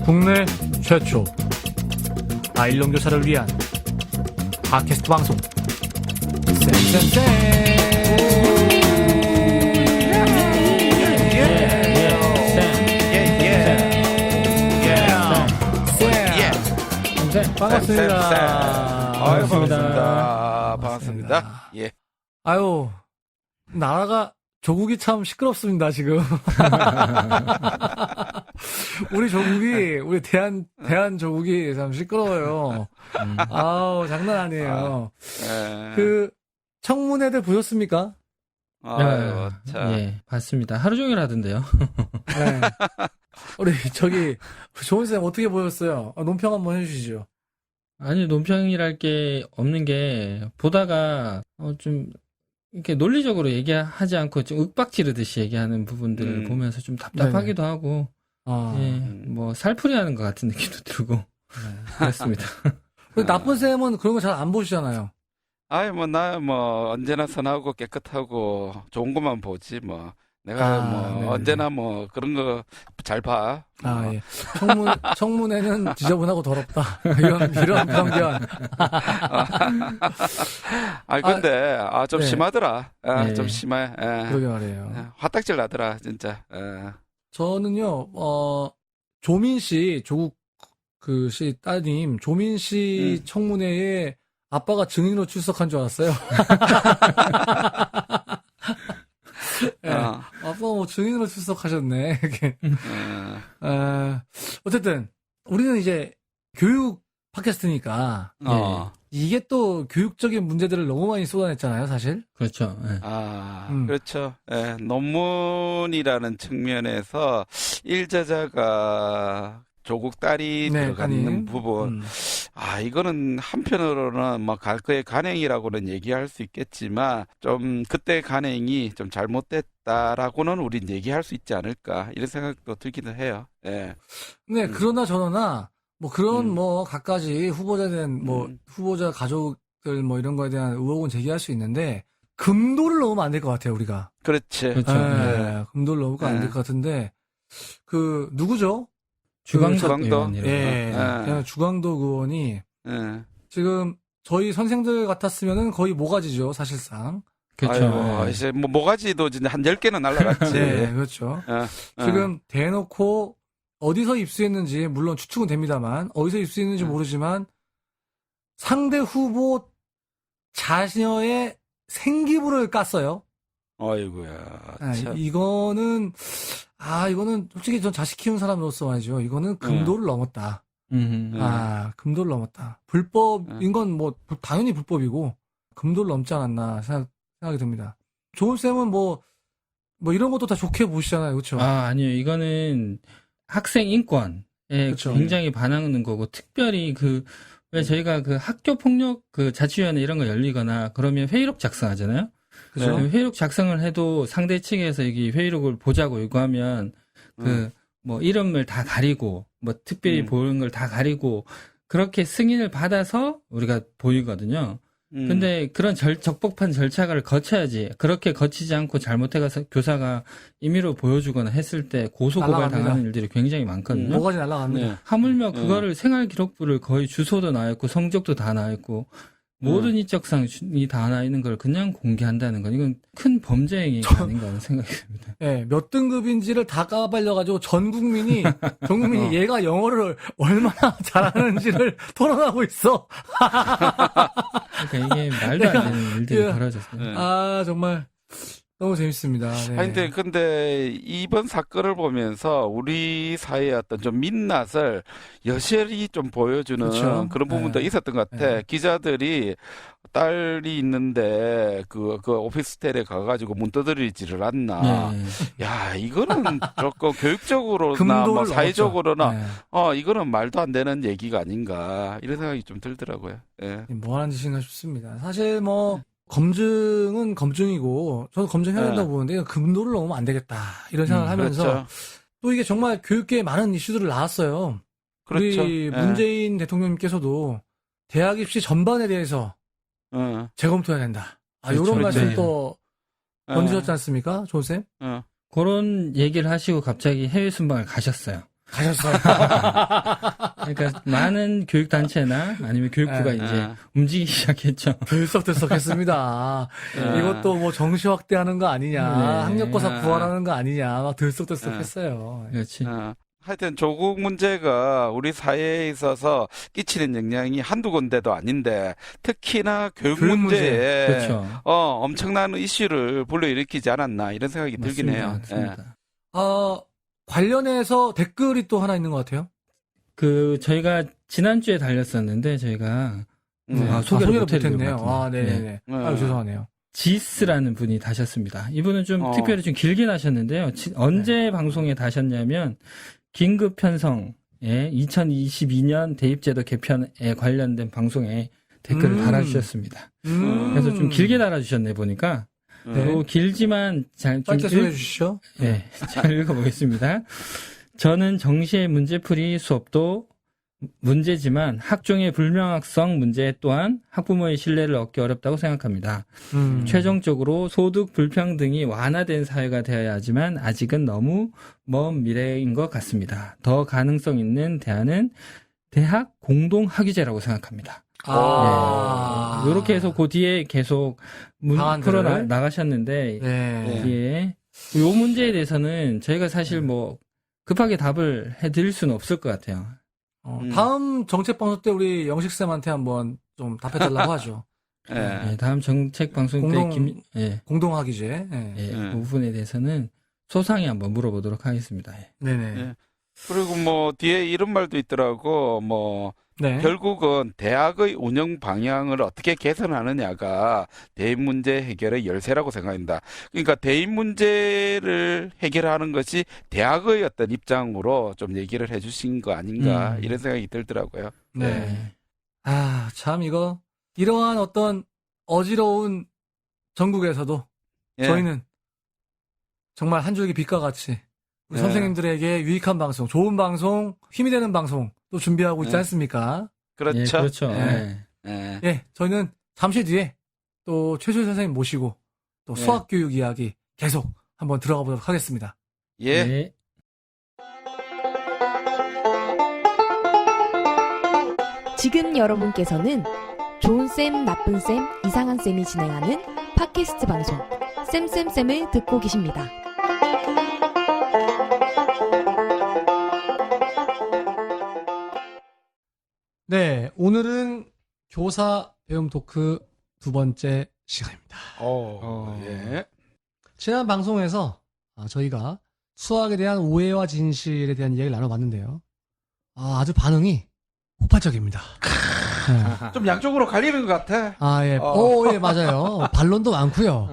국내 최초 아일롱교사를 위한 팟캐스트 방송 반갑습니다. 아유, 반갑습니다. 예. 아유, 나라가 조국이 참 시끄럽습니다, 지금. 우리 조국이, 우리 대한 조국이 참 시끄러워요. 아우, 장난 아니에요. 그, 청문회들 보셨습니까? 아유, 참. 예, 봤습니다. 하루 종일 하던데요. 네. 우리 조은쌤 어떻게 보셨어요? 논평 한번 해주시죠. 아니, 논평이랄 게 없는 게, 보다가, 좀, 이렇게 논리적으로 얘기하지 않고 좀 윽박지르듯이 얘기하는 부분들을 보면서 좀 답답하기도 하고, 예, 뭐, 살풀이 하는 것 같은 느낌도 들고, 그랬습니다. 나쁜 쌤은 그런 거 잘 안 보시잖아요. 아이, 언제나 선하고 깨끗하고 좋은 것만 보지, 뭐. 내가 네네. 언제나 그런 거 잘 봐. 예. 청문회는 지저분하고 더럽다. 이런 편견. 근데, 좀 네. 심하더라. 네. 좀 심해. 그러게 말이에요. 화딱질 나더라, 진짜. 저는요, 조민 씨, 조국 씨 따님, 조민 씨 청문회에 아빠가 증인으로 출석한 줄 알았어요. 네. 아빠가 뭐 증인으로 출석하셨네. 이렇게. 어쨌든, 우리는 이제 교육 팟캐스트니까, 이게 또 교육적인 문제들을 너무 많이 쏟아냈잖아요, 사실. 그렇죠. 예. 그렇죠. 예, 논문이라는 측면에서 일저자가 조국 딸이 들어가는 아니. 부분. 이거는 한편으로는 갈거의 간행이라고는 얘기할 수 있겠지만, 좀 그때 간행이 좀 잘못됐다라고는 우린 얘기할 수 있지 않을까, 이런 생각도 들기도 해요. 예. 네, 그러나 저러나, 그런 갖가지 후보자 가족들 이런 거에 대한 의혹은 제기할 수 있는데, 금도를 넣으면 안 될 것 같아요, 우리가. 그렇지. 그렇죠. 네, 금도를 넣으면 안 될 것 같은데, 누구죠? 주광덕 주광덕. 의원이라고. 그냥 주광덕 의원이, 지금 저희 선생들 같았으면은 거의 모가지죠, 사실상. 그렇죠. 아이고, 이제 모가지도 진짜 한 10개는 날라갔지. 네, 그렇죠. 지금 대놓고 어디서 입수했는지, 물론 추측은 됩니다만, 어디서 입수했는지 모르지만, 상대 후보 자녀의 생기부를 깠어요. 아이고야. 참. 이거는 솔직히 전 자식 키운 사람으로서 말이죠. 이거는 금도를 넘었다. 금도를 넘었다. 불법인 건 당연히 불법이고, 금도를 넘지 않았나 생각이 듭니다. 조은쌤은 이런 것도 다 좋게 보시잖아요. 그렇죠? 아니요. 이거는 학생 인권에 그쵸. 굉장히 반하는 거고, 특별히 왜 저희가 학교 폭력 자치위원회 이런 거 열리거나 그러면 회의록 작성하잖아요. 그죠? 회의록 작성을 해도 상대 측에서 여기 회의록을 보자고 요구하면 이름을 다 가리고 특별히 보이는 걸 다 가리고 그렇게 승인을 받아서 우리가 보이거든요. 근데 그런 적법한 절차를 거쳐야지. 그렇게 거치지 않고 잘못해가서 교사가 임의로 보여주거나 했을 때 고소 고발 날아갑니다. 당하는 일들이 굉장히 많거든요. 모가지 날아갑니다. 네. 하물며 그거를 생활기록부를 거의 주소도 나와있고 성적도 다 나와있고 모든 인적사항이 다 나와 있는 걸 그냥 공개한다는 건 이건 큰 범죄 행위가 아닌가 하는 생각이 듭니다. 네, 몇 등급인지를 다 까발려가지고 전 국민이 얘가 영어를 얼마나 잘하는지를 토론하고 있어. 그러니까 이게 말도 안 되는 일들이 벌어졌어요. 정말 너무 재밌습니다. 네. 근데 이번 사건을 보면서 우리 사회의 어떤 좀 민낯을 여실히 좀 보여주는 그쵸. 그런 부분도 있었던 것 같아. 기자들이 딸이 있는데 그 오피스텔에 가가지고 문 두드리지를 않나. 야, 이거는 조금 교육적으로나 사회적으로나 이거는 말도 안 되는 얘기가 아닌가 이런 생각이 좀 들더라고요. 예. 뭐 하는 짓인가 싶습니다. 사실 검증은 검증이고 저는 검증해야 된다고 보는데 금도를 넣으면 안 되겠다 이런 생각을 하면서 그렇죠. 또 이게 정말 교육계에 많은 이슈들을 낳았어요. 그렇죠. 우리 문재인 대통령님께서도 대학 입시 전반에 대해서 재검토해야 된다. 그렇죠. 이런 말씀 네. 또 던지셨지 않습니까, 존쌤? 그런 얘기를 하시고 갑자기 해외 순방을 가셨어요. 가셨어요. 그러니까 많은 교육단체나 아니면 교육부가 이제 움직이기 시작했죠. 들썩들썩했습니다. 이것도 뭐 정시 확대하는 거 아니냐, 학력고사 부활하는 거 아니냐, 막 들썩들썩했어요. 그렇지. 하여튼 조국 문제가 우리 사회에 있어서 끼치는 영향이 한두 군데도 아닌데 특히나 교육 문제에 그렇죠. 엄청난 이슈를 불러일으키지 않았나 이런 생각이 들긴 해요. 맞습니다. 관련해서 댓글이 또 하나 있는 것 같아요. 저희가 지난주에 달렸었는데 저희가 소개를 못했네요. 네네네. 죄송하네요. 지스라는 분이 다셨습니다. 이분은 좀 특별히 좀 길게 다셨는데요. 언제 방송에 다셨냐면 긴급 편성에 2022년 대입제도 개편에 관련된 방송에 댓글을 달아주셨습니다. 그래서 좀 길게 달아주셨네 보니까. 길지만 좀 짧게 소개해 주시죠. 네, 잘 읽어보겠습니다. 저는 정시의 문제풀이 수업도 문제지만 학종의 불명확성 문제 또한 학부모의 신뢰를 얻기 어렵다고 생각합니다. 최종적으로 소득 불평등이 완화된 사회가 되어야 하지만 아직은 너무 먼 미래인 것 같습니다. 더 가능성 있는 대안은 대학 공동학위제라고 생각합니다. 이렇게 해서 그 뒤에 계속 풀어 나가셨는데 뒤에 이 문제에 대해서는 저희가 사실 뭐 급하게 답을 해드릴 수는 없을 것 같아요. 다음 정책 방송 때 우리 영식쌤한테 한번 좀 답해달라고 하죠. 다음 정책 방송 때 공동학위제. 그 부분에 대해서는 소상히 한번 물어보도록 하겠습니다. 네네. 그리고 뭐 뒤에 이런 말도 있더라고. 결국은 대학의 운영 방향을 어떻게 개선하느냐가 대입 문제 해결의 열쇠라고 생각합니다. 그러니까 대입 문제를 해결하는 것이 대학의 어떤 입장으로 좀 얘기를 해주신 거 아닌가 이런 생각이 들더라고요. 참 이러한 어떤 어지러운 전국에서도 저희는 정말 한 줄기 빛과 같이 우리 선생님들에게 유익한 방송, 좋은 방송, 힘이 되는 방송 또 준비하고 있지 않습니까? 그렇죠. 그렇죠. 저희는 잠시 뒤에 또 최수일 선생님 모시고 또 수학교육 이야기 계속 한번 들어가 보도록 하겠습니다. 지금 여러분께서는 좋은쌤, 나쁜쌤, 이상한쌤이 진행하는 팟캐스트 방송 쌤쌤쌤을 듣고 계십니다. 네, 오늘은 교사 배움 토크 두 번째 시간입니다. 지난 방송에서 저희가 수학에 대한 오해와 진실에 대한 이야기를 나눠봤는데요. 아주 반응이 폭발적입니다. 좀 양쪽으로 갈리는 것 같아. 맞아요. 반론도 많고요.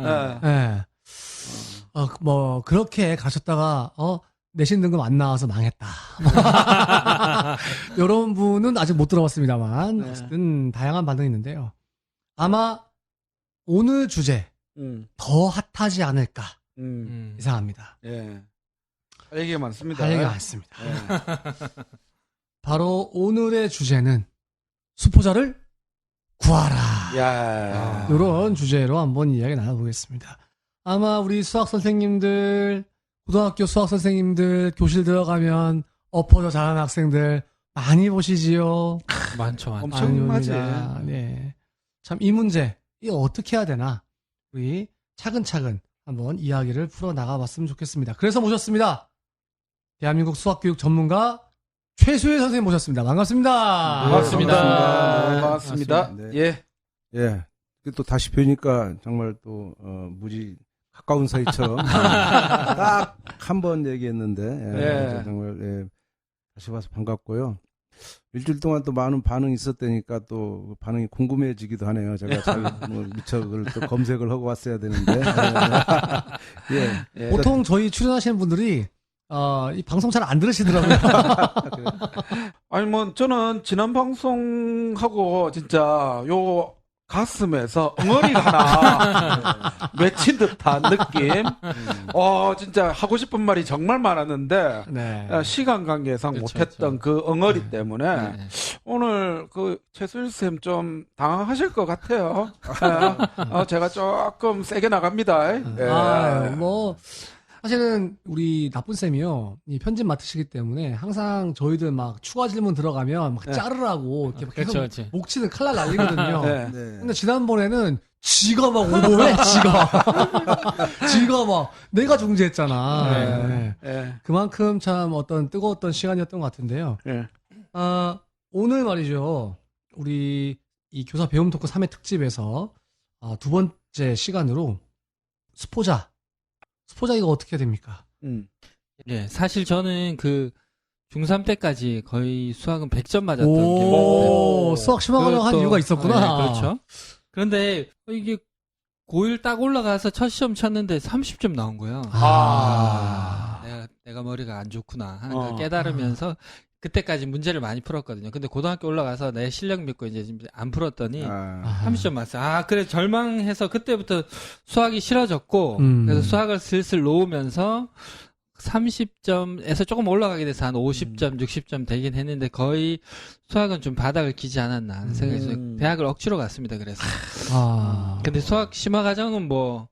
그렇게 가셨다가 내신 등급 안 나와서 망했다. 이런 분은 아직 못 들어봤습니다만 어쨌든 다양한 반응이 있는데요. 아마 오늘 주제 더 핫하지 않을까 예상합니다. 할 얘기가 많습니다. 할 얘기가 많습니다. 바로 오늘의 주제는 수포자를 구하라. 이런 주제로 한번 이야기 나눠보겠습니다. 아마 우리 수학 선생님들, 고등학교 수학 선생님들 교실 들어가면 엎어져 자라는 학생들 많이 보시지요. 많죠. 엄청 많지. 네. 참 이 문제 이거 어떻게 해야 되나 우리 차근차근 한번 이야기를 풀어 나가봤으면 좋겠습니다. 그래서 모셨습니다. 대한민국 수학교육 전문가 최수일 선생님 모셨습니다. 반갑습니다. 반갑습니다. 또 다시 뵈니까 정말 또 무지 가까운 사이처럼 딱 한 번 얘기했는데 정말 다시 봐서 반갑고요. 일주일 동안 또 많은 반응이 있었다니까 또 반응이 궁금해지기도 하네요. 제가 잘 미처 그걸 또 검색을 하고 왔어야 되는데. 보통 저희 출연하시는 분들이 이 방송 잘 안 들으시더라고요. 아니 저는 지난 방송하고 진짜 요 가슴에서 엉어리가 하나 맺힌 듯한 느낌. 진짜 하고 싶은 말이 정말 많았는데 네. 시간 관계상 그렇죠, 못했던 그 엉어리 때문에 네. 오늘 그 최수일 쌤 좀 당황하실 것 같아요. 제가 조금 세게 나갑니다. 예. 뭐 사실은 우리 나쁜 쌤이요, 이 편집 맡으시기 때문에 항상 저희들 막 추가 질문 들어가면 막 자르라고 이렇게 막 계속 그렇죠. 목 치는 칼날 날리거든요. 네. 근데 지난번에는 지가 막 오버해, 지가 막 내가 중재했잖아. 네. 예. 그만큼 참 어떤 뜨거웠던 시간이었던 것 같은데요. 예. 오늘 말이죠, 우리 이 교사 배움 토크 3회 특집에서 두 번째 시간으로 스포자 이거 어떻게 해야 됩니까? 예, 사실 저는 그 중3 때까지 거의 수학은 100점 맞았던 오, 기억이 수학 심화과정 한 이유가 있었구나. 네, 그렇죠. 그런데 이게 고1 딱 올라가서 첫 시험 쳤는데 30점 나온 거예요. 내가 머리가 안 좋구나 하는 걸 깨달으면서 그때까지 문제를 많이 풀었거든요. 근데 고등학교 올라가서 내 실력 믿고 이제 안 풀었더니 30점 맞았어요. 그래 절망해서 그때부터 수학이 싫어졌고 그래서 수학을 슬슬 놓으면서 30점에서 조금 올라가게 돼서 한 50점, 60점 되긴 했는데 거의 수학은 좀 바닥을 기지 않았나 하는 생각이 들어요. 대학을 억지로 갔습니다. 그래서. 근데 수학 심화 과정은 뭐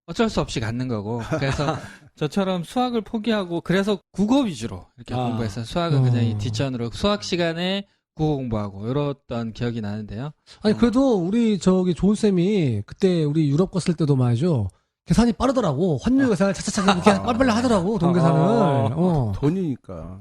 어쩔 수 없이 갖는 거고. 그래서 저처럼 수학을 포기하고 그래서 국어 위주로 이렇게 공부해서 수학은 그냥 이 뒷전으로 수학 시간에 국어 공부하고 이랬던 기억이 나는데요. 아니 그래도 우리 저기 좋은 쌤이 그때 우리 유럽 갔을 때도 말이죠, 계산이 빠르더라고. 환율 계산을 차차차 이렇게 빨리빨리 하더라고, 돈 계산을. 돈이니까.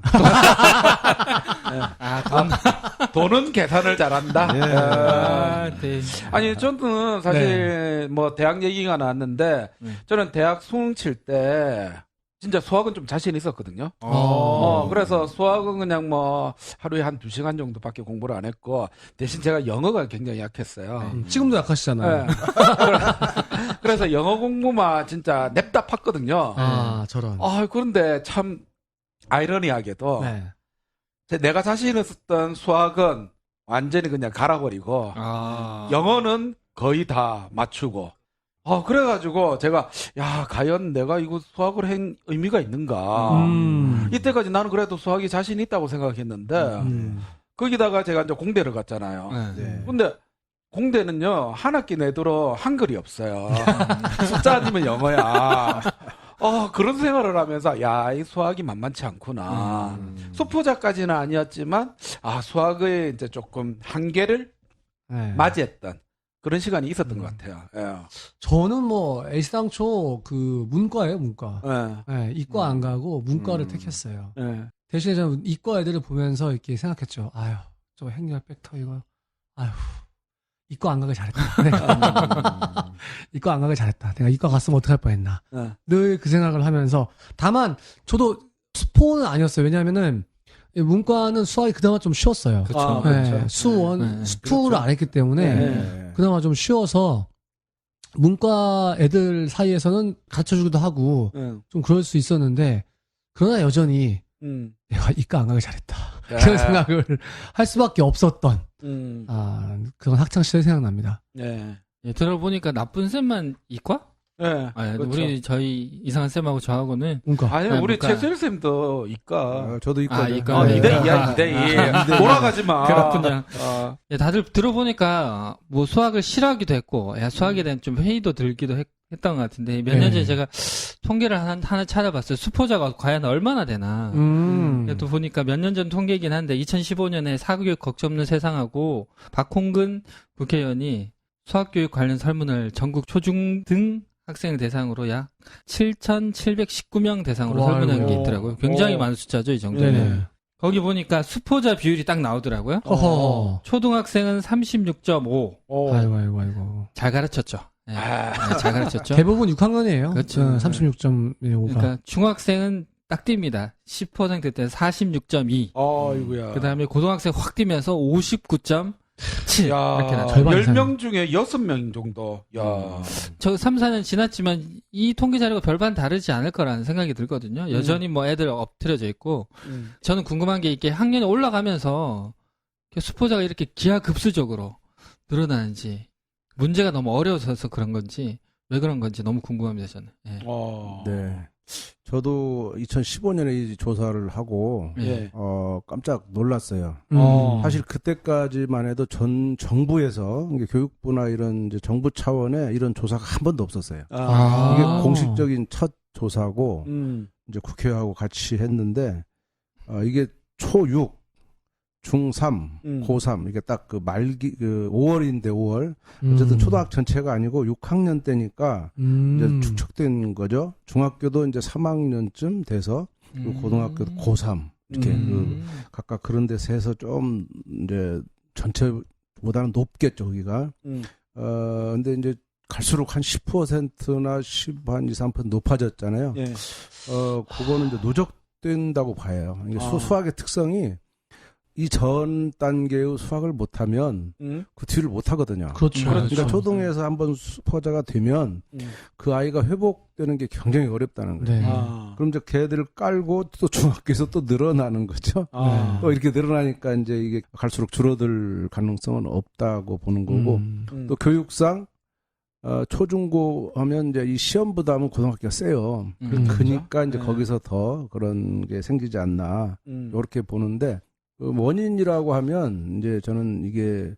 돈은 계산을 잘한다. 네. 아니 저는 사실 뭐 대학 얘기가 나왔는데 저는 대학 수능 칠 때 진짜 수학은 좀 자신 있었거든요. 그래서 수학은 그냥 뭐 하루에 한 2시간 정도밖에 공부를 안 했고 대신 제가 영어가 굉장히 약했어요. 지금도 약하시잖아요. 네. 그래서 영어 공부만 진짜 냅다 팠거든요. 저런. 그런데 참 아이러니하게도 내가 자신 있었던 수학은 완전히 그냥 갈아버리고 영어는 거의 다 맞추고 그래가지고 제가 과연 내가 이거 수학을 한 의미가 있는가. 이때까지 나는 그래도 수학이 자신 있다고 생각했는데 거기다가 제가 이제 공대를 갔잖아요. 근데 공대는요 한 학기 내도록 한글이 없어요. 숫자 아니면 영어야. 그런 생활을 하면서 이 수학이 만만치 않구나. 수포자까지는 아니었지만 수학의 이제 조금 한계를 맞이했던 그런 시간이 있었던 것 같아요. 저는 뭐 애시당초 그 문과예요, 문과. 이과 안 가고 문과를 택했어요. 대신에 저는 이과 애들을 보면서 이렇게 생각했죠. 저 행렬 벡터 이거. 이과 안 가길 잘했다. 이과 안 가길 잘했다. 내가 이과 갔으면 어떡할 뻔했나. 늘 그 생각을 하면서. 다만 저도 스포는 아니었어요. 왜냐하면은 문과는 수학이 그나마 좀 쉬웠어요. 그렇죠. 수원, 수투를 안 했기 때문에 그나마 좀 쉬워서 문과 애들 사이에서는 가르쳐주기도 하고 좀 그럴 수 있었는데, 그러나 여전히 내가 이과 안 가길 잘했다. 그런 생각을 할 수밖에 없었던 그런 학창 시절 생각납니다. 들어보니까 나쁜 쌤만 이과? 그렇죠. 저희 이상한 쌤하고 저하고는 우리 최수일 쌤도 이과. 저도 이과. 이과. 2대2. 돌아가지 마. 그렇군요. 다들 들어보니까 뭐 수학을 싫어하기도 했고, 수학에 대한 좀 회의도 들기도 했던 것 같은데, 몇 년 전에 제가 통계를 하나 찾아봤어요. 수포자가 과연 얼마나 되나. 또 보니까 몇 년 전 통계이긴 한데 2015년에 사교육 걱정 없는 세상하고 박홍근 국회의원이 수학교육 관련 설문을 전국 초중등 학생을 대상으로 약 7,719명 대상으로 설문한 게 있더라고요. 굉장히 많은 숫자죠, 이 정도면. 거기 보니까 수포자 비율이 딱 나오더라고요. 초등학생은 36.5. 아이고. 잘 가르쳤죠. 잘 가르쳤죠. 대부분 6학년이에요. 그렇죠. 36.5가. 그러니까 중학생은 딱 뜁니다. 10% 때 46.2. 아이고야. 그 다음에 고등학생 확 뛰면서 59.7. 이렇게 나죠. 10명 중에 6명 정도. 저 3, 4년 지났지만 이 통계 자료가 별반 다르지 않을 거라는 생각이 들거든요. 여전히 뭐 애들 엎드려져 있고. 저는 궁금한 게 이게 학년이 올라가면서 수포자가 이렇게 기하급수적으로 늘어나는지. 문제가 너무 어려워서 그런 건지 왜 그런 건지 너무 궁금합니다 저는. 예. 네. 저도 2015년에 이 조사를 하고 예. 깜짝 놀랐어요. 사실 그때까지만 해도 전 정부에서 이게 교육부나 이런 이제 정부 차원의 이런 조사가 한 번도 없었어요. 이게 공식적인 첫 조사고 이제 국회하고 같이 했는데 이게 초6, 중3, 고3 이게 딱 그 말기 5월인데 5월 어쨌든 초등학교 전체가 아니고 6학년 때니까 이제 축적된 거죠. 중학교도 이제 3학년쯤 돼서 고등학교도 고3 이렇게 각각 그런 데서 해서 좀 이제 전체보다는 높겠죠, 거기가. 근데 이제 갈수록 한 10%나 10한 2, 3% 높아졌잖아요. 예. 그거는 이제 누적된다고 봐요. 이게 수학의 특성이 이 전 단계의 수학을 못하면 그 뒤를 못하거든요. 그렇죠. 그러니까 초등에서 한번 수포자가 되면 그 아이가 회복되는 게 굉장히 어렵다는 거예요. 네. 그럼 이제 걔들을 깔고 또 중학교에서 또 늘어나는 거죠. 또 이렇게 늘어나니까 이제 이게 갈수록 줄어들 가능성은 없다고 보는 거고 또 교육상 초중고 하면 이제 이 시험 부담은 고등학교가 세요. 그러니까 이제 거기서 더 그런 게 생기지 않나 이렇게 보는데 그 원인이라고 하면 이제 저는 이게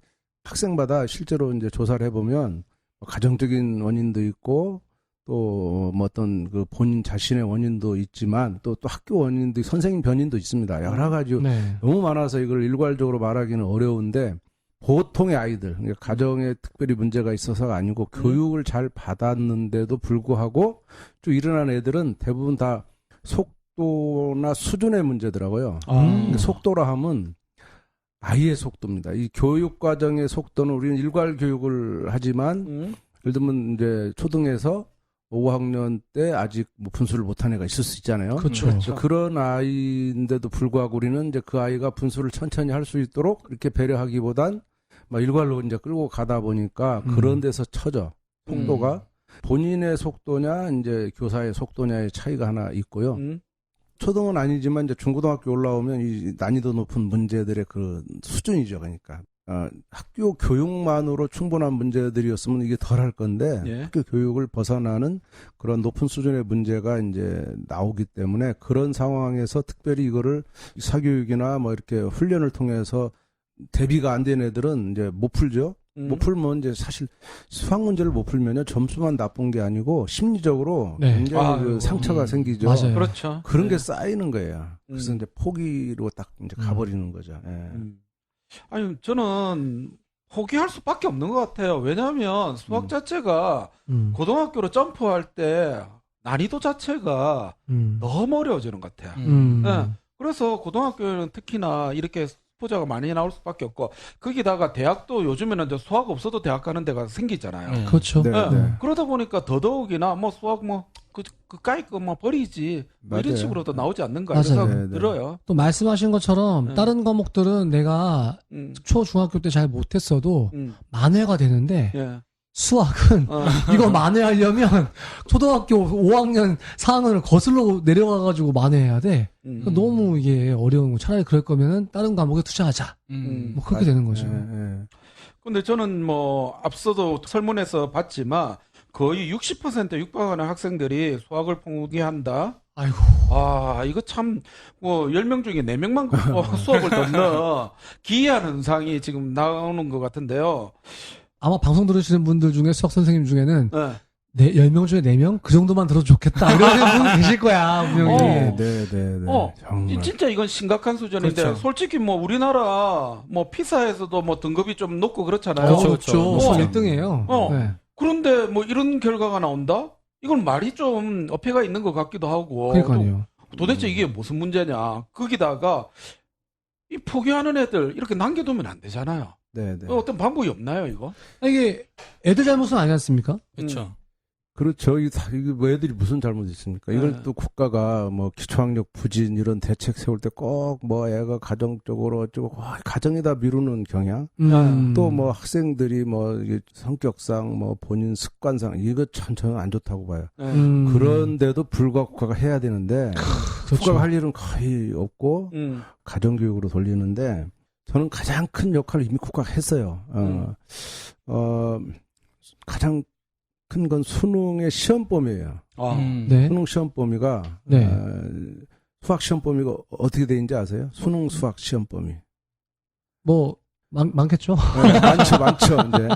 학생마다 실제로 이제 조사를 해보면 가정적인 원인도 있고 또 뭐 어떤 그 본인 자신의 원인도 있지만 또 학교 원인도 선생님 변인도 있습니다. 여러 가지 너무 많아서 이걸 일괄적으로 말하기는 어려운데 보통의 아이들 그러니까 가정에 특별히 문제가 있어서가 아니고 교육을 잘 받았는데도 불구하고 좀 일어난 애들은 대부분 다 속도나 수준의 문제더라고요. 그러니까 속도라 하면 아이의 속도입니다. 이 교육 과정의 속도는 우리는 일괄 교육을 하지만 예를 들면 이제 초등에서 5학년 때 아직 뭐 분수를 못한 애가 있을 수 있잖아요. 그렇죠. 그런 아이인데도 불구하고 우리는 이제 그 아이가 분수를 천천히 할 수 있도록 이렇게 배려하기보단 막 일괄로 이제 끌고 가다 보니까 그런 데서 처져. 속도가 본인의 속도냐 이제 교사의 속도냐의 차이가 하나 있고요. 초등은 아니지만 이제 중고등학교 올라오면 이 난이도 높은 문제들의 그 수준이죠. 그러니까 학교 교육만으로 충분한 문제들이었으면 이게 덜 할 건데 예. 학교 교육을 벗어나는 그런 높은 수준의 문제가 이제 나오기 때문에 그런 상황에서 특별히 이거를 사교육이나 뭐 이렇게 훈련을 통해서 대비가 안 된 애들은 이제 못 풀죠. 못 풀면 이제 사실 수학 문제를 못 풀면요 점수만 나쁜 게 아니고 심리적으로 굉장히 그 상처가 생기죠. 맞아요. 그렇죠. 그런 게 쌓이는 거예요. 그래서 이제 포기로 딱 이제 가버리는 거죠. 예. 아니 저는 포기할 수밖에 없는 것 같아요. 왜냐하면 수학 자체가 고등학교로 점프할 때 난이도 자체가 너무 어려워지는 것 같아요. 네. 그래서 고등학교는 특히나 이렇게 포자가 많이 나올 수밖에 없고 거기다가 대학도 요즘에는 이제 수학 없어도 대학 가는 데가 생기잖아요. 그렇죠. 네, 네. 네. 그러다 보니까 더더욱이나 뭐 수학 그까이 거 뭐 버리지 뭐 이런 맞아요. 식으로도 나오지 않는가 맞아요. 이런 생각 네, 네. 들어요. 또 말씀하신 것처럼 네. 다른 과목들은 내가 초, 중학교 때 잘 못했어도 만회가 되는데 예. 수학은 이거 만회하려면 초등학교 5학년, 4학년을 거슬러 내려가가지고 만회해야 돼. 그러니까 너무 이게 어려운 거. 차라리 그럴 거면은 다른 과목에 투자하자. 뭐 그렇게 되는 거죠. 근데 저는 뭐 앞서도 설문에서 봤지만 거의 60% 육박하는 학생들이 수학을 포기한다. 아이고. 아, 이거 참, 뭐, 10명 중에 4명만 수업을 듣는 기이한 현상이 지금 나오는 것 같은데요. 아마 방송 들으시는 분들 중에 수학 선생님 중에는 네. 10명 중에 4명? 그 정도만 들어도 좋겠다. 이런 분이 계실 거야, 분명히. 네. 정말. 진짜 이건 심각한 수준인데, 그렇죠. 솔직히 뭐, 우리나라, 뭐, 피사에서도 뭐, 등급이 좀 높고 그렇잖아요. 그렇죠. 수학 1등이에요. 네. 그런데 뭐, 이런 결과가 나온다? 이건 말이 좀 어폐가 있는 것 같기도 하고. 그러니까요. 도대체 이게 무슨 문제냐. 거기다가, 이 포기하는 애들, 이렇게 남겨두면 안 되잖아요. 네. 어떤 방법이 없나요, 이거? 이게 애들 잘못은 아니지 않습니까? 그렇죠. 그렇죠. 이게 뭐 애들이 무슨 잘못이 있습니까? 이걸 네. 또 국가가 뭐 기초학력 부진 이런 대책 세울 때 꼭 뭐 애가 가정적으로 어쩌고 가정에다 미루는 경향. 또 뭐 학생들이 뭐 이게 성격상 뭐 본인 습관상 이거 저는 안 좋다고 봐요. 그런데도 불구하고 국가가 해야 되는데 그렇죠. 국가가 할 일은 거의 없고 가정교육으로 돌리는데 저는 가장 큰 역할을 이미 국가가 했어요. 가장 큰 건 수능의 시험 범위예요. 네. 수능 시험 범위가 네. 수학 시험 범위가 어떻게 돼 있는지 아세요? 수능 수학 시험 범위. 뭐 많겠죠. 네, 많죠. 이제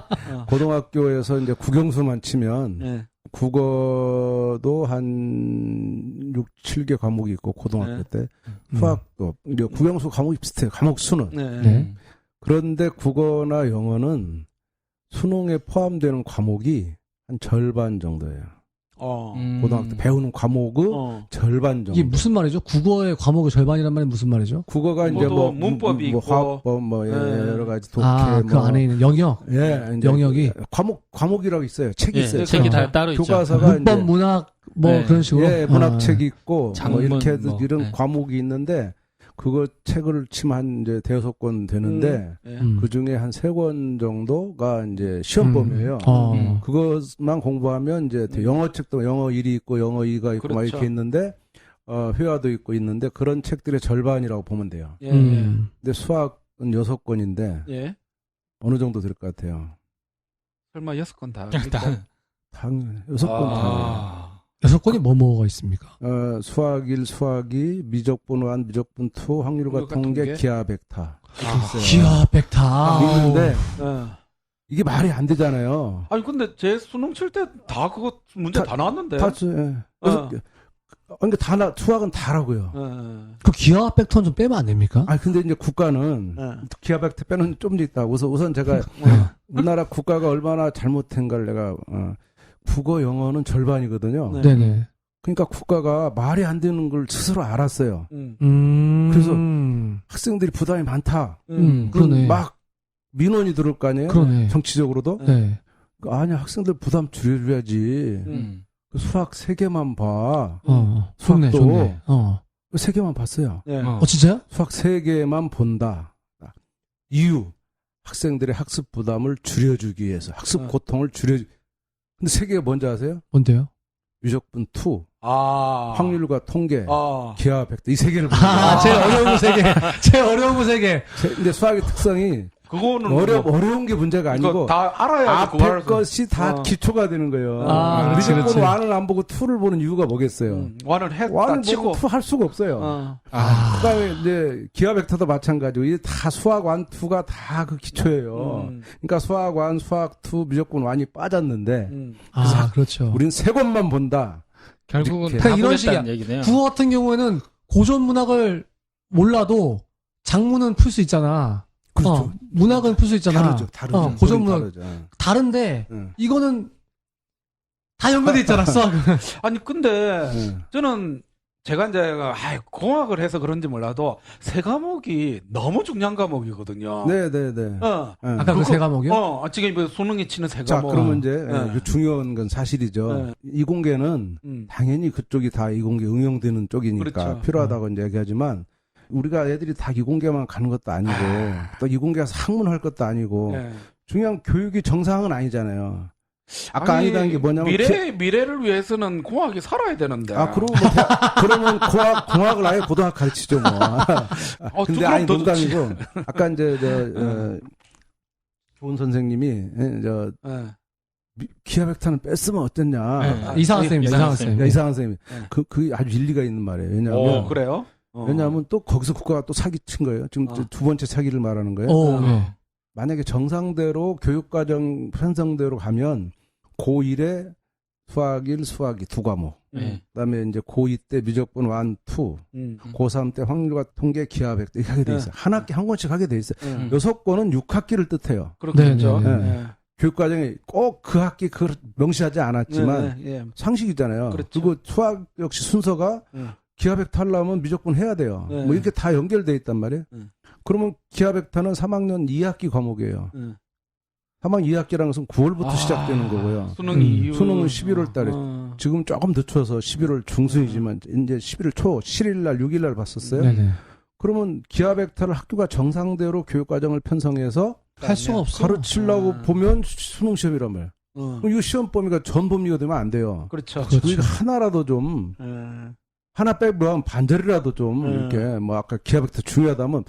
고등학교에서 이제 국영수만 치면 국어도 한 6, 7개 과목이 있고 고등학교 때 수학도 이제 국영수 과목이 비슷해요. 과목 수는. 네. 그런데 국어나 영어는 수능에 포함되는 과목이 한 절반 정도예요. 고등학교 때 배우는 과목의 절반 정도. 이게 무슨 말이죠? 국어의 과목의 절반이란 말이 무슨 말이죠? 국어가 이제 뭐 문법이 있고 화법 뭐 여러 가지 독해 그 안에 있는 영역. 예, 이제 영역이 과목이라고 있어요. 책이 예, 있어요. 책이 다 따로 있죠. 교과서가 문법, 이제 문학 뭐 네. 그런 식으로. 예, 문학책이 있고 뭐 장문, 이렇게 뭐, 이런 네. 과목이 있는데 그거 책을 치면 한 이제 대여섯 권 되는데 그 중에 한 3권 정도가 이제 시험 범위예요. 그것만 공부하면 이제 영어 책도 영어 1이 있고 영어 2가 있고 막 그렇죠. 이렇게 있는데 회화도 있고 있는데 그런 책들의 절반이라고 보면 돼요. 근데 수학은 6권인데 어느 정도 될 것 같아요? 설마 6권 다. 당연히 6권 다. 6권이 뭐가 있습니까? 수학 1, 수학 2, 미적분 1, 미적분 2, 확률과 통계, 기하 벡터. 기하 벡터. 있는데 이게 말이 안 되잖아요. 아니 근데 제 수능 칠 때 다 그거 문제 다 나왔는데. 그래서 그러니까 수학은 다라고요. 그 기하 벡터는 좀 빼면 안 됩니까? 근데 이제 국가는 기하 벡터 빼는 좀 있다. 우선 제가 우리나라 국가가 얼마나 잘못된가를 내가 국어 영어는 절반이거든요. 네네. 그러니까 국가가 말이 안 되는 걸 스스로 알았어요. 그래서 학생들이 부담이 많다. 그러네. 막 민원이 들어올 거 아니에요? 그러네. 정치적으로도? 네. 아니, 학생들 부담 줄여줘야지. 그 수학 3개만 봐. 좋네, 수학도 좋네. 3개만 봤어요. 진짜요? 수학 3개만 본다. 이유. 학생들의 학습 부담을 줄여주기 위해서. 학습 고통을 근데 3개가 뭔지 아세요? 뭔데요? 미적분 2. 확률과 통계. 기하 벡터. 이 3개를 제일 어려운 거 3개. 제일 어려운 거 3개. 근데 수학의 특성이 그거는 어려운 게 문제가 아니고 다 알아야 앞에 것이 다 기초가 되는 거예요. 그렇지, 미적분 그렇지. 1을 안 보고 2를 보는 이유가 뭐겠어요? 완을 했다 1을 치고. 보고 2 할 수가 없어요. 그다음에 이제 기하 벡터도 마찬가지고 이게 다 수학 1, 2가 다 그 기초예요. 그러니까 수학 1, 수학 2, 미적분 1이 빠졌는데 그렇죠. 우린 3권만 본다. 결국은 이렇게. 다 그러니까 이런 보겠다는 식이야. 얘기네요. 국어 같은 경우에는 고전 문학을 몰라도 장문은 풀 수 있잖아. 그렇죠. 문학은 풀 수 있잖아. 다르죠. 고전 문학 다르죠. 다른데 응. 이거는 다 연결돼 있잖아. 수학은. 아니 근데 응. 저는 제가 이제 공학을 해서 그런지 몰라도 3과목이 너무 중요한 과목이거든요. 네네네. 아까 그 3과목이요? 지금 뭐 수능에 치는 3과목. 자, 그러면 이제 네. 중요한 건 사실이죠. 이공계는 당연히 그쪽이 다 이공계 응용되는 쪽이니까 그렇죠. 필요하다고 이제 얘기하지만 우리가 애들이 다 이공계만 가는 것도 아니고 또 이공계가 학문할 것도 아니고 중요한 교육이 정상은 아니잖아요. 아까 아니다는 게 뭐냐면 미래를 위해서는 공학이 살아야 되는데. 그러면 공학을 아예 고등학 가르치죠 뭐. 근데 아니 농담이고 아까 이제 좋은 선생님이 기하 벡터는 뺐으면 어땠냐. 이상한 쌤. 이상한 선생님이 그 아주 일리가 있는 말이에요. 왜냐하면 그래요? 왜냐하면 또 거기서 국가가 또 사기친 거예요. 지금 2번째 사기를 말하는 거예요. 네. 만약에 정상대로 교육과정 편성대로 가면 고1에 수학 1, 수학 2 2과목. 그다음에 이제 고2 때 미적분 1, 2. 고3 때 확률과 통계 기하 벡터 이렇게 하게 돼 있어요. 한 학기 한 권씩 하게 돼 있어요. 6권은 6학기를 뜻해요. 그렇겠죠. 네. 교육과정에 꼭 그 학기 그걸 명시하지 않았지만 상식이잖아요. 그렇죠. 그리고 수학 역시 순서가 기하 벡터 하려면 미적분 해야 돼요. 뭐 이렇게 다 연결돼 있단 말이에요. 그러면 기하 벡터는 3학년 2학기 과목이에요. 3학년 2학기라는 것은 9월부터 시작되는 거고요. 수능은 11월 달에. 지금 조금 늦춰서 11월 중순이지만 이제 11월 초 7일 날 6일 날 봤었어요. 네네. 그러면 기하 벡터를 학교가 정상대로 교육 과정을 편성해서 할 수가 없어. 가르치려고 보면 수능 시험이란 말이에요. 그럼 이 시험 범위가 전 범위가 되면 안 돼요. 그렇죠. 우리가 하나라도 좀 하나 빼면 반절이라도 좀 이렇게 뭐 아까 기하 벡터 중요하다면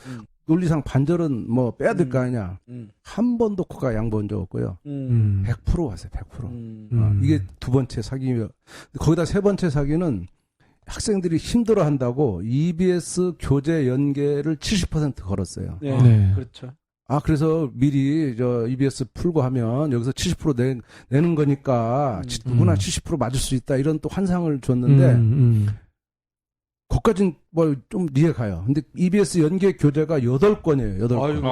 논리상 반절은 뭐 빼야 될 거 아니냐. 한 번도 국가 양보한 적 없고요. 100% 왔어요. 100%. 이게 두 번째 사기며 거기다 세 번째 사기는 학생들이 힘들어한다고 EBS 교재 연계를 70% 걸었어요. 네. 네. 그렇죠. 그래서 미리 저 EBS 풀고 하면 여기서 70% 내는 거니까 누구나 70% 맞을 수 있다 이런 또 환상을 줬는데 거기까진 뭐 좀 이해 가요. 근데 EBS 연계 교재가 8권이에요. 8권.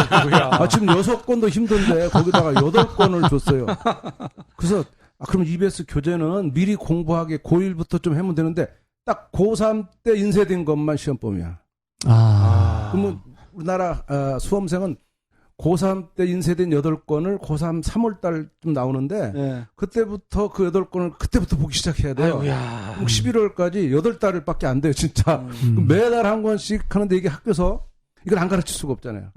아이고야. 지금 6권도 힘든데 거기다가 8권을 줬어요. 그래서 그럼 EBS 교재는 미리 공부하게 고1부터 좀 하면 되는데 딱 고3 때 인쇄된 것만 시험범위야. 그러면 우리나라 수험생은 고3 때 인쇄된 8권을 고3 3월 달쯤 나오는데 네. 그때부터 그 8권을 그때부터 보기 시작해야 돼요. 아이고야. 그럼 11월까지 8달밖에 안 돼요, 진짜. 그럼 매달 한 권씩 하는데 이게 학교에서 이걸 안 가르칠 수가 없잖아요.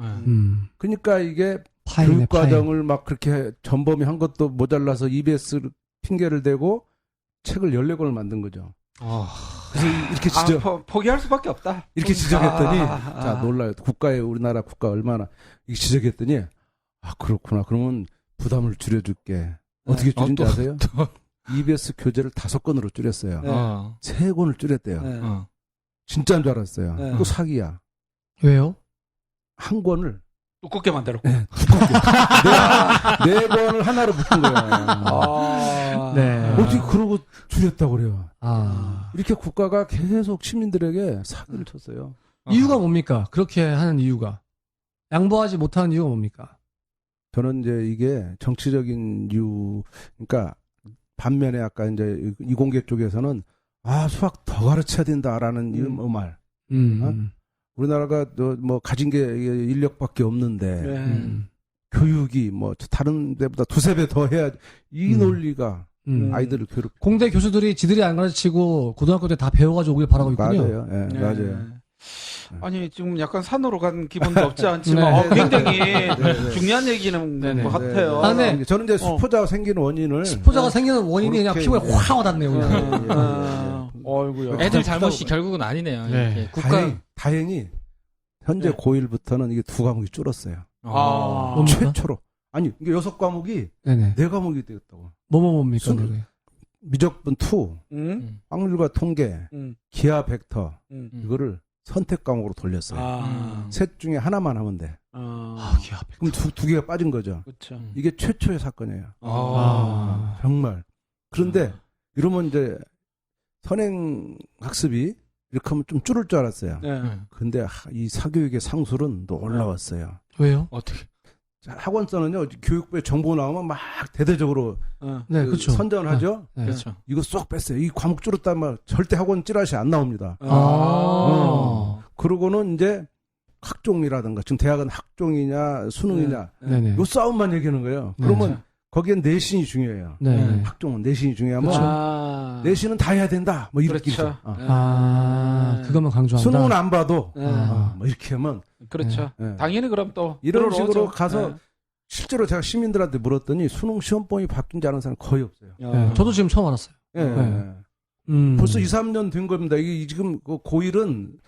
그러니까 이게 교육과정을 막 그렇게 전범위 한 것도 모자라서 EBS 핑계를 대고 책을 14권을 만든 거죠. 그래서 이렇게 포기할 수밖에 없다. 이렇게 지적했더니 자 놀라요. 우리나라 국가 얼마나 이렇게 지적했더니 그렇구나. 그러면 부담을 줄여줄게. 어떻게 줄인지 아세요? EBS 교재를 5권으로 줄였어요. 네. 3권을 줄였대요. 네. 진짜인 줄 알았어요. 네. 또 사기야. 왜요? 한 권을 두껍게 만들었고. 두껍게. 네 권을 하나로 묶은 거야. 네. 어떻게 그러고 줄였다고 그래요. 이렇게 국가가 계속 시민들에게 사기를 쳤어요. 이유가 뭡니까? 그렇게 하는 이유가. 양보하지 못하는 이유가 뭡니까? 저는 이제 이게 정치적인 이유, 그러니까 반면에 아까 이제 이공계 쪽에서는 수학 더 가르쳐야 된다라는 이 말. 우리나라가 뭐 가진 게 인력밖에 없는데 교육이 뭐 다른 데보다 2~3배 더 해야 이 논리가 아이들을 괴롭. 공대 교수들이 지들이 안 가르치고 고등학교 때 다 배워가지고 오길 바라고 있군요. 맞아요. 네, 맞아요. 아니 지금 약간 산으로 간 기분도 없지 않지만 굉장히 중요한 얘기는 네네. 것 같아요. 네. 저는 이제 수포자가 생기는 원인을 수포자가 생기는 원인이 그냥 피부에 확 와닿네요. 어이구야. 애들 잘못이 결국은 아니네요. 네. 이렇게 국가 다행히 현재 네. 고1부터는 이게 2과목이 줄었어요. 뭡니까? 최초로. 아니 이게 6과목이 네네. 4과목이 되었다고. 뭡니까? 그게? 미적분 2, 확률과 통계, 기하 벡터 이거를 선택 과목으로 돌렸어요. 셋 중에 하나만 하면 돼. 기하 그럼 두 개가 빠진 거죠. 그렇죠. 이게 최초의 사건이에요. 정말. 그런데 이러면 이제 선행 학습이 이렇게 하면 좀 줄을 줄 알았어요. 네. 근데 이 사교육의 상술은 또 올라왔어요. 왜요? 어떻게? 자, 학원서는요, 교육부에 정보 나오면 막 대대적으로 네, 그렇죠. 선전하죠. 네. 그렇죠. 이거 쏙 뺐어요. 이 과목 줄었다면 절대 학원 찌라시 안 나옵니다. 그러고는 이제 학종이라든가 지금 대학은 학종이냐 수능이냐 네네. 요 싸움만 얘기하는 거예요. 그러면 거기엔 내신이 중요해요. 네. 학종은 내신이 중요하면 그렇죠. 내신은 다 해야 된다. 뭐 이렇게 그렇죠. 그것만 강조한다. 수능은 안 봐도 네. 뭐 이렇게 하면 그렇죠. 네. 당연히 그럼 또 이런 들어오죠. 식으로 가서 네. 실제로 제가 시민들한테 물었더니 수능 시험범위 바뀐지 아는 사람 거의 없어요. 네. 저도 지금 처음 알았어요. 예. 네. 벌써 2~3년 된 겁니다. 이게 지금 고1은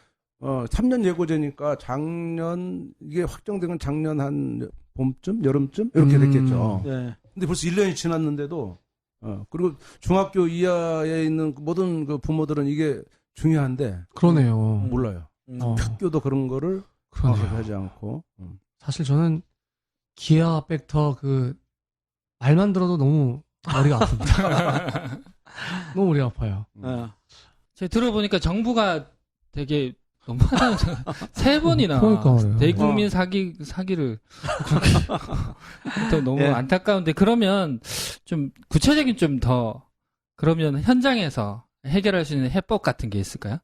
3년 예고제니까 작년 이게 확정된 건 작년 한 봄쯤 여름쯤 이렇게 됐겠죠. 네. 근데 벌써 1년이 지났는데도 그리고 중학교 이하에 있는 모든 그 부모들은 이게 중요한데 그러네요. 몰라요. 어. 학교도 그런 거를 그러네요. 하지 않고. 사실 저는 기아 벡터 말만 들어도 너무 머리가 아픕니다. 너무 머리가 아파요. 제가 들어보니까 정부가 되게 너무하다는 3번이나 그러니까 말이에요. 대국민 사기를 그렇게 너무 예. 안타까운데 그러면 좀 구체적인 좀 더 그러면 현장에서 해결할 수 있는 해법 같은 게 있을까요?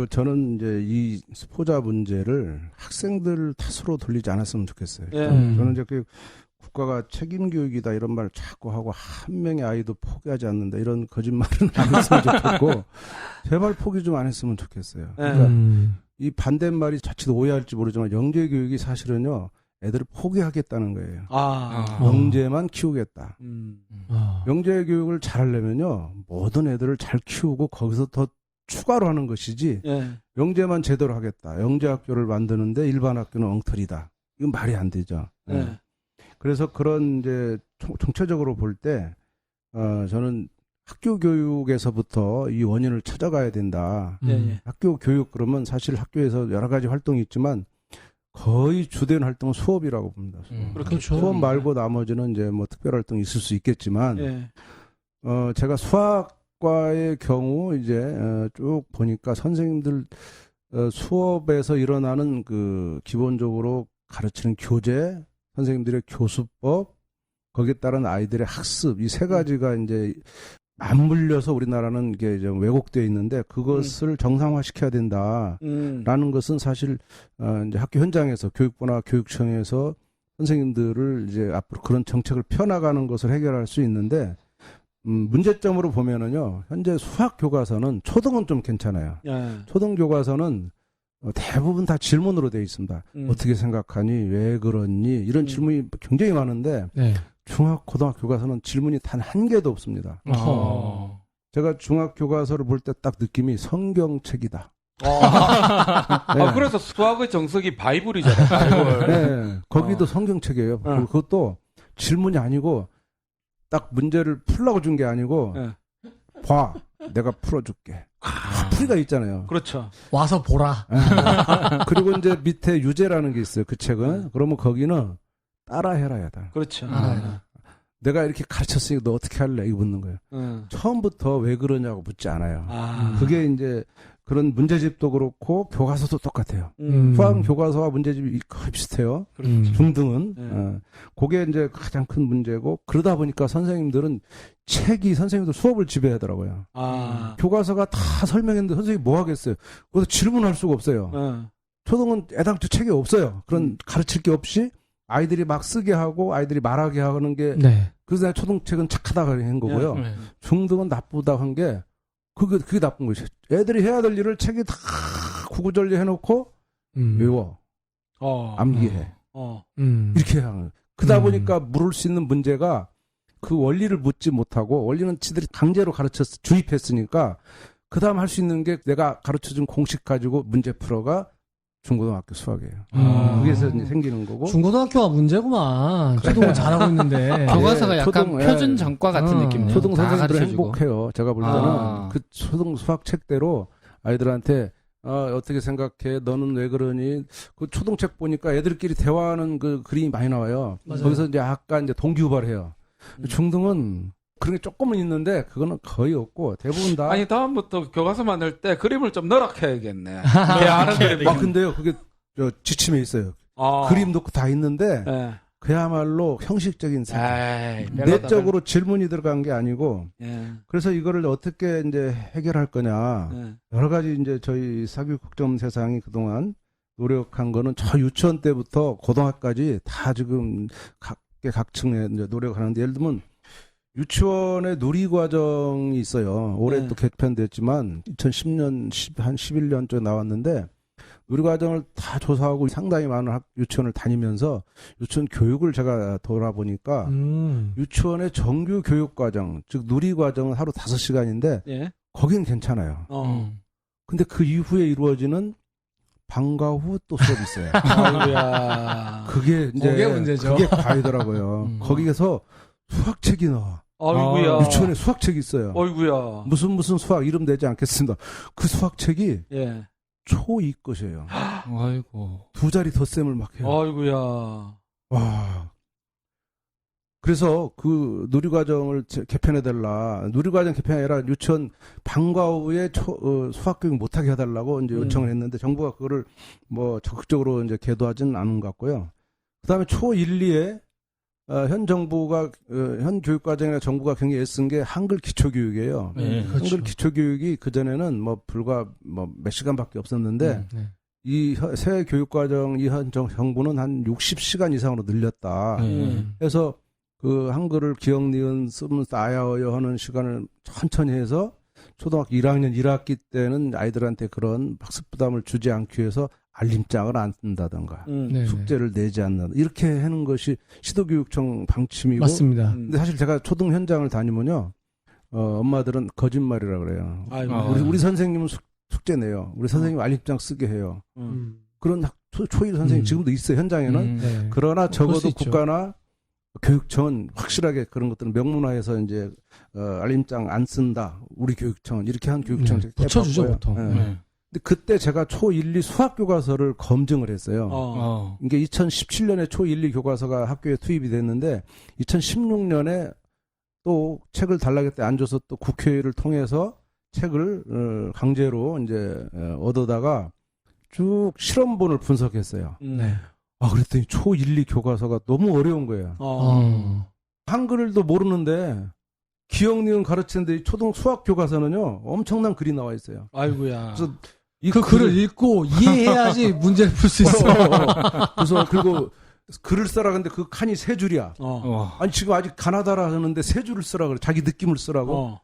저는 이제 이 스포자 문제를 학생들 탓으로 돌리지 않았으면 좋겠어요. 예. 저는 이제 국가가 책임 교육이다 이런 말을 자꾸 하고 한 명의 아이도 포기하지 않는다 이런 거짓말은 안 했으면 좋겠고 제발 포기 좀 안 했으면 좋겠어요. 그러니까 이 반대말이 자칫 오해할지 모르지만 영재 교육이 사실은요 애들을 포기하겠다는 거예요. 영재만 키우겠다. 영재 교육을 잘하려면요 모든 애들을 잘 키우고 거기서 더 추가로 하는 것이지 예. 영재만 제대로 하겠다. 영재 학교를 만드는데 일반 학교는 엉터리다. 이건 말이 안 되죠. 예. 그래서 그런 이제 총체적으로 볼 때 저는 학교 교육에서부터 이 원인을 찾아가야 된다. 예, 예. 학교 교육 그러면 사실 학교에서 여러 가지 활동이 있지만 거의 주된 활동은 수업이라고 봅니다. 수업. 그렇죠. 수업 말고 나머지는 이제 뭐 특별 활동이 있을 수 있겠지만 예. 제가 수학과의 경우 이제 쭉 보니까 선생님들 수업에서 일어나는 그 기본적으로 가르치는 교재, 선생님들의 교수법, 거기에 따른 아이들의 학습 이 세 가지가 이제 맞물려서 우리나라는 이게 좀 왜곡되어 있는데 그것을 정상화시켜야 된다라는 것은 사실 이제 학교 현장에서 교육부나 교육청에서 선생님들을 이제 앞으로 그런 정책을 펴나가는 것을 해결할 수 있는데 문제점으로 보면은요 현재 수학 교과서는 초등은 좀 괜찮아요. 예. 초등 교과서는 대부분 다 질문으로 되어 있습니다. 어떻게 생각하니? 왜 그러니? 이런 질문이 굉장히 많은데 네. 중학, 고등학교 교과서는 질문이 단 한 개도 없습니다. 제가 중학 교과서를 볼 때 딱 느낌이 성경책이다. 네. 그래서 수학의 정석이 바이블이잖아요. 바이블. 네, 거기도 성경책이에요. 그것도 질문이 아니고 딱 문제를 풀라고 준 게 아니고 봐, 내가 풀어줄게. 풀이가 있잖아요. 그렇죠. 와서 보라. 그리고 이제 밑에 유제라는 게 있어요. 그 책은. 그러면 거기는 따라해라 해다. 그렇죠. 내가 이렇게 가르쳤으니까 너 어떻게 할래? 이거 묻는 거예요. 처음부터 왜 그러냐고 묻지 않아요. 그게 이제 그런 문제집도 그렇고 교과서도 똑같아요. 수학 교과서와 문제집이 거의 비슷해요. 중등은. 그게 이제 가장 큰 문제고 그러다 보니까 선생님들은 선생님들 수업을 지배하더라고요. 교과서가 다 설명했는데 선생님이 뭐 하겠어요? 그래서 질문할 수가 없어요. 초등은 애당초 책이 없어요. 그런 가르칠 게 없이 아이들이 막 쓰게 하고 아이들이 말하게 하는 게 그래서 초등책은 착하다고 한 거고요. 중등은 나쁘다고 한 게 그게 나쁜 거죠. 애들이 해야 될 일을 책이 다 구구절절 해놓고 외워 암기해 이렇게 하는. 그러다 보니까 물을 수 있는 문제가 그 원리를 묻지 못하고 원리는 지들이 강제로 주입했으니까 그 다음 할 수 있는 게 내가 가르쳐준 공식 가지고 문제 풀어가 중고등학교 수학이에요. 그게서 이제 생기는 거고. 중고등학교가 문제구만. 초등은 잘하고 있는데. 교과서가 약간 표준 전과 같은 느낌이네요. 초등 선생님들은 행복해요. 제가 볼 때는 그 초등 수학 책대로 아이들한테 어떻게 생각해? 너는 왜 그러니? 그 초등책 보니까 애들끼리 대화하는 그 그림이 많이 나와요. 맞아요. 거기서 이제 약간 이제 동기유발해요. 중등은 그런 게 조금은 있는데 그거는 거의 없고 대부분 다. 아니 다음부터 교과서 만들 때 그림을 좀 넣어야겠네. 아는 그림이. 근데요 그게 지침에 있어요. 그림 넣고 다 있는데 그야말로 형식적인 사진. 내적으로 질문이 들어간 게 아니고. 그래서 이거를 어떻게 이제 해결할 거냐. 여러 가지 이제 저희 사교육걱정 세상이 그동안 노력한 거는 저 유치원 때부터 고등학교까지 다 지금 각층에 이제 노력하는데 예를 들면. 유치원에 누리과정이 있어요. 올해 또 개편됐지만 2010년 한 11년쯤 나왔는데 누리과정을 다 조사하고 상당히 많은 유치원을 다니면서 유치원 교육을 제가 돌아보니까 유치원의 정규 교육과정 즉 누리과정은 하루 5시간인데 거긴 괜찮아요. 근데 그 이후에 이루어지는 방과 후 또 수업이 있어요. 그게 이제 그게 문제죠. 그게 과이더라고요. 거기에서 수학책이 나와. 아이고야. 유치원에 수학책이 있어요. 아이고야. 무슨 수학 이름 내지 않겠습니다. 그 수학책이 초2 것이에요. 아이고. 2자리 덧셈을 막 해요. 아이고야. 와. 그래서 그 누리과정을 개편해달라. 누리과정 개편이 아니라 유치원 방과 후에 수학교육 못하게 해달라고 이제 요청을 했는데 정부가 그거를 뭐 적극적으로 이제 계도하지는 않은 것 같고요. 그 다음에 초1, 2에 현 정부가 현 교육과정이나 정부가 굉장히 애쓴 게 한글 기초교육이에요. 그렇죠. 한글 기초교육이 그 전에는 뭐 불과 몇 시간밖에 없었는데 이 새 교육과정 이 현 정부는 한 60시간 이상으로 늘렸다. 그래서 그 한글을 기억, 니은, 쓰면 아야어여 하는 시간을 천천히 해서 초등학교 1학년 1학기 때는 아이들한테 그런 학습 부담을 주지 않기 위해서 알림장을 안 쓴다던가 숙제를 내지 않는다 이렇게 하는 것이 시도교육청 방침이고 맞습니다. 근데 사실 제가 초등 현장을 다니면요 엄마들은 거짓말이라 그래요. 아이고. 우리 선생님은 숙제 내요. 우리 선생님 알림장 쓰게 해요. 그런 초일 선생님 지금도 있어요, 현장에는. 네. 그러나 그럴 수 적어도 있죠. 국가나 교육청은 확실하게 그런 것들은 명문화해서 이제 알림장 안 쓴다. 우리 교육청은 이렇게 한 교육청 붙여주죠, 보통. 네. 근데 그때 제가 초1, 2 수학 교과서를 검증을 했어요. 이게 2017년에 초1, 2 교과서가 학교에 투입이 됐는데 2016년에 또 책을 달라고 때 안 줘서 또 국회를 통해서 책을 강제로 이제 얻어다가 쭉 실험본을 분석했어요. 네. 그랬더니 초1, 2 교과서가 너무 어려운 거예요. 한글도 모르는데 기억, 니은 가르치는데 초등 수학 교과서는요 엄청난 글이 나와 있어요. 아이고야. 그래서 그 글을 읽고 이해해야지 문제를 풀 수 있어. 그래서 그리고 글을 쓰라 근데 그 칸이 세 줄이야. 아니 지금 아직 가나다라 하는데 세 줄을 쓰라 그래. 자기 느낌을 쓰라고.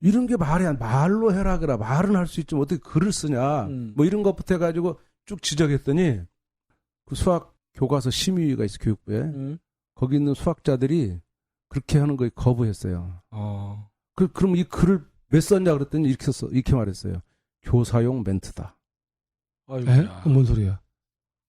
이런 게 말로 해라 그래. 말은 할 수 있지만 어떻게 글을 쓰냐. 뭐 이런 것부터 해가지고 쭉 지적했더니 그 수학 교과서 심의위가 있어 교육부에. 거기 있는 수학자들이 그렇게 하는 거에 거부했어요. 그럼 이 글을 왜 썼냐 그랬더니 이렇게 말했어요. 교사용 멘트다. 에? 그럼 뭔 소리야?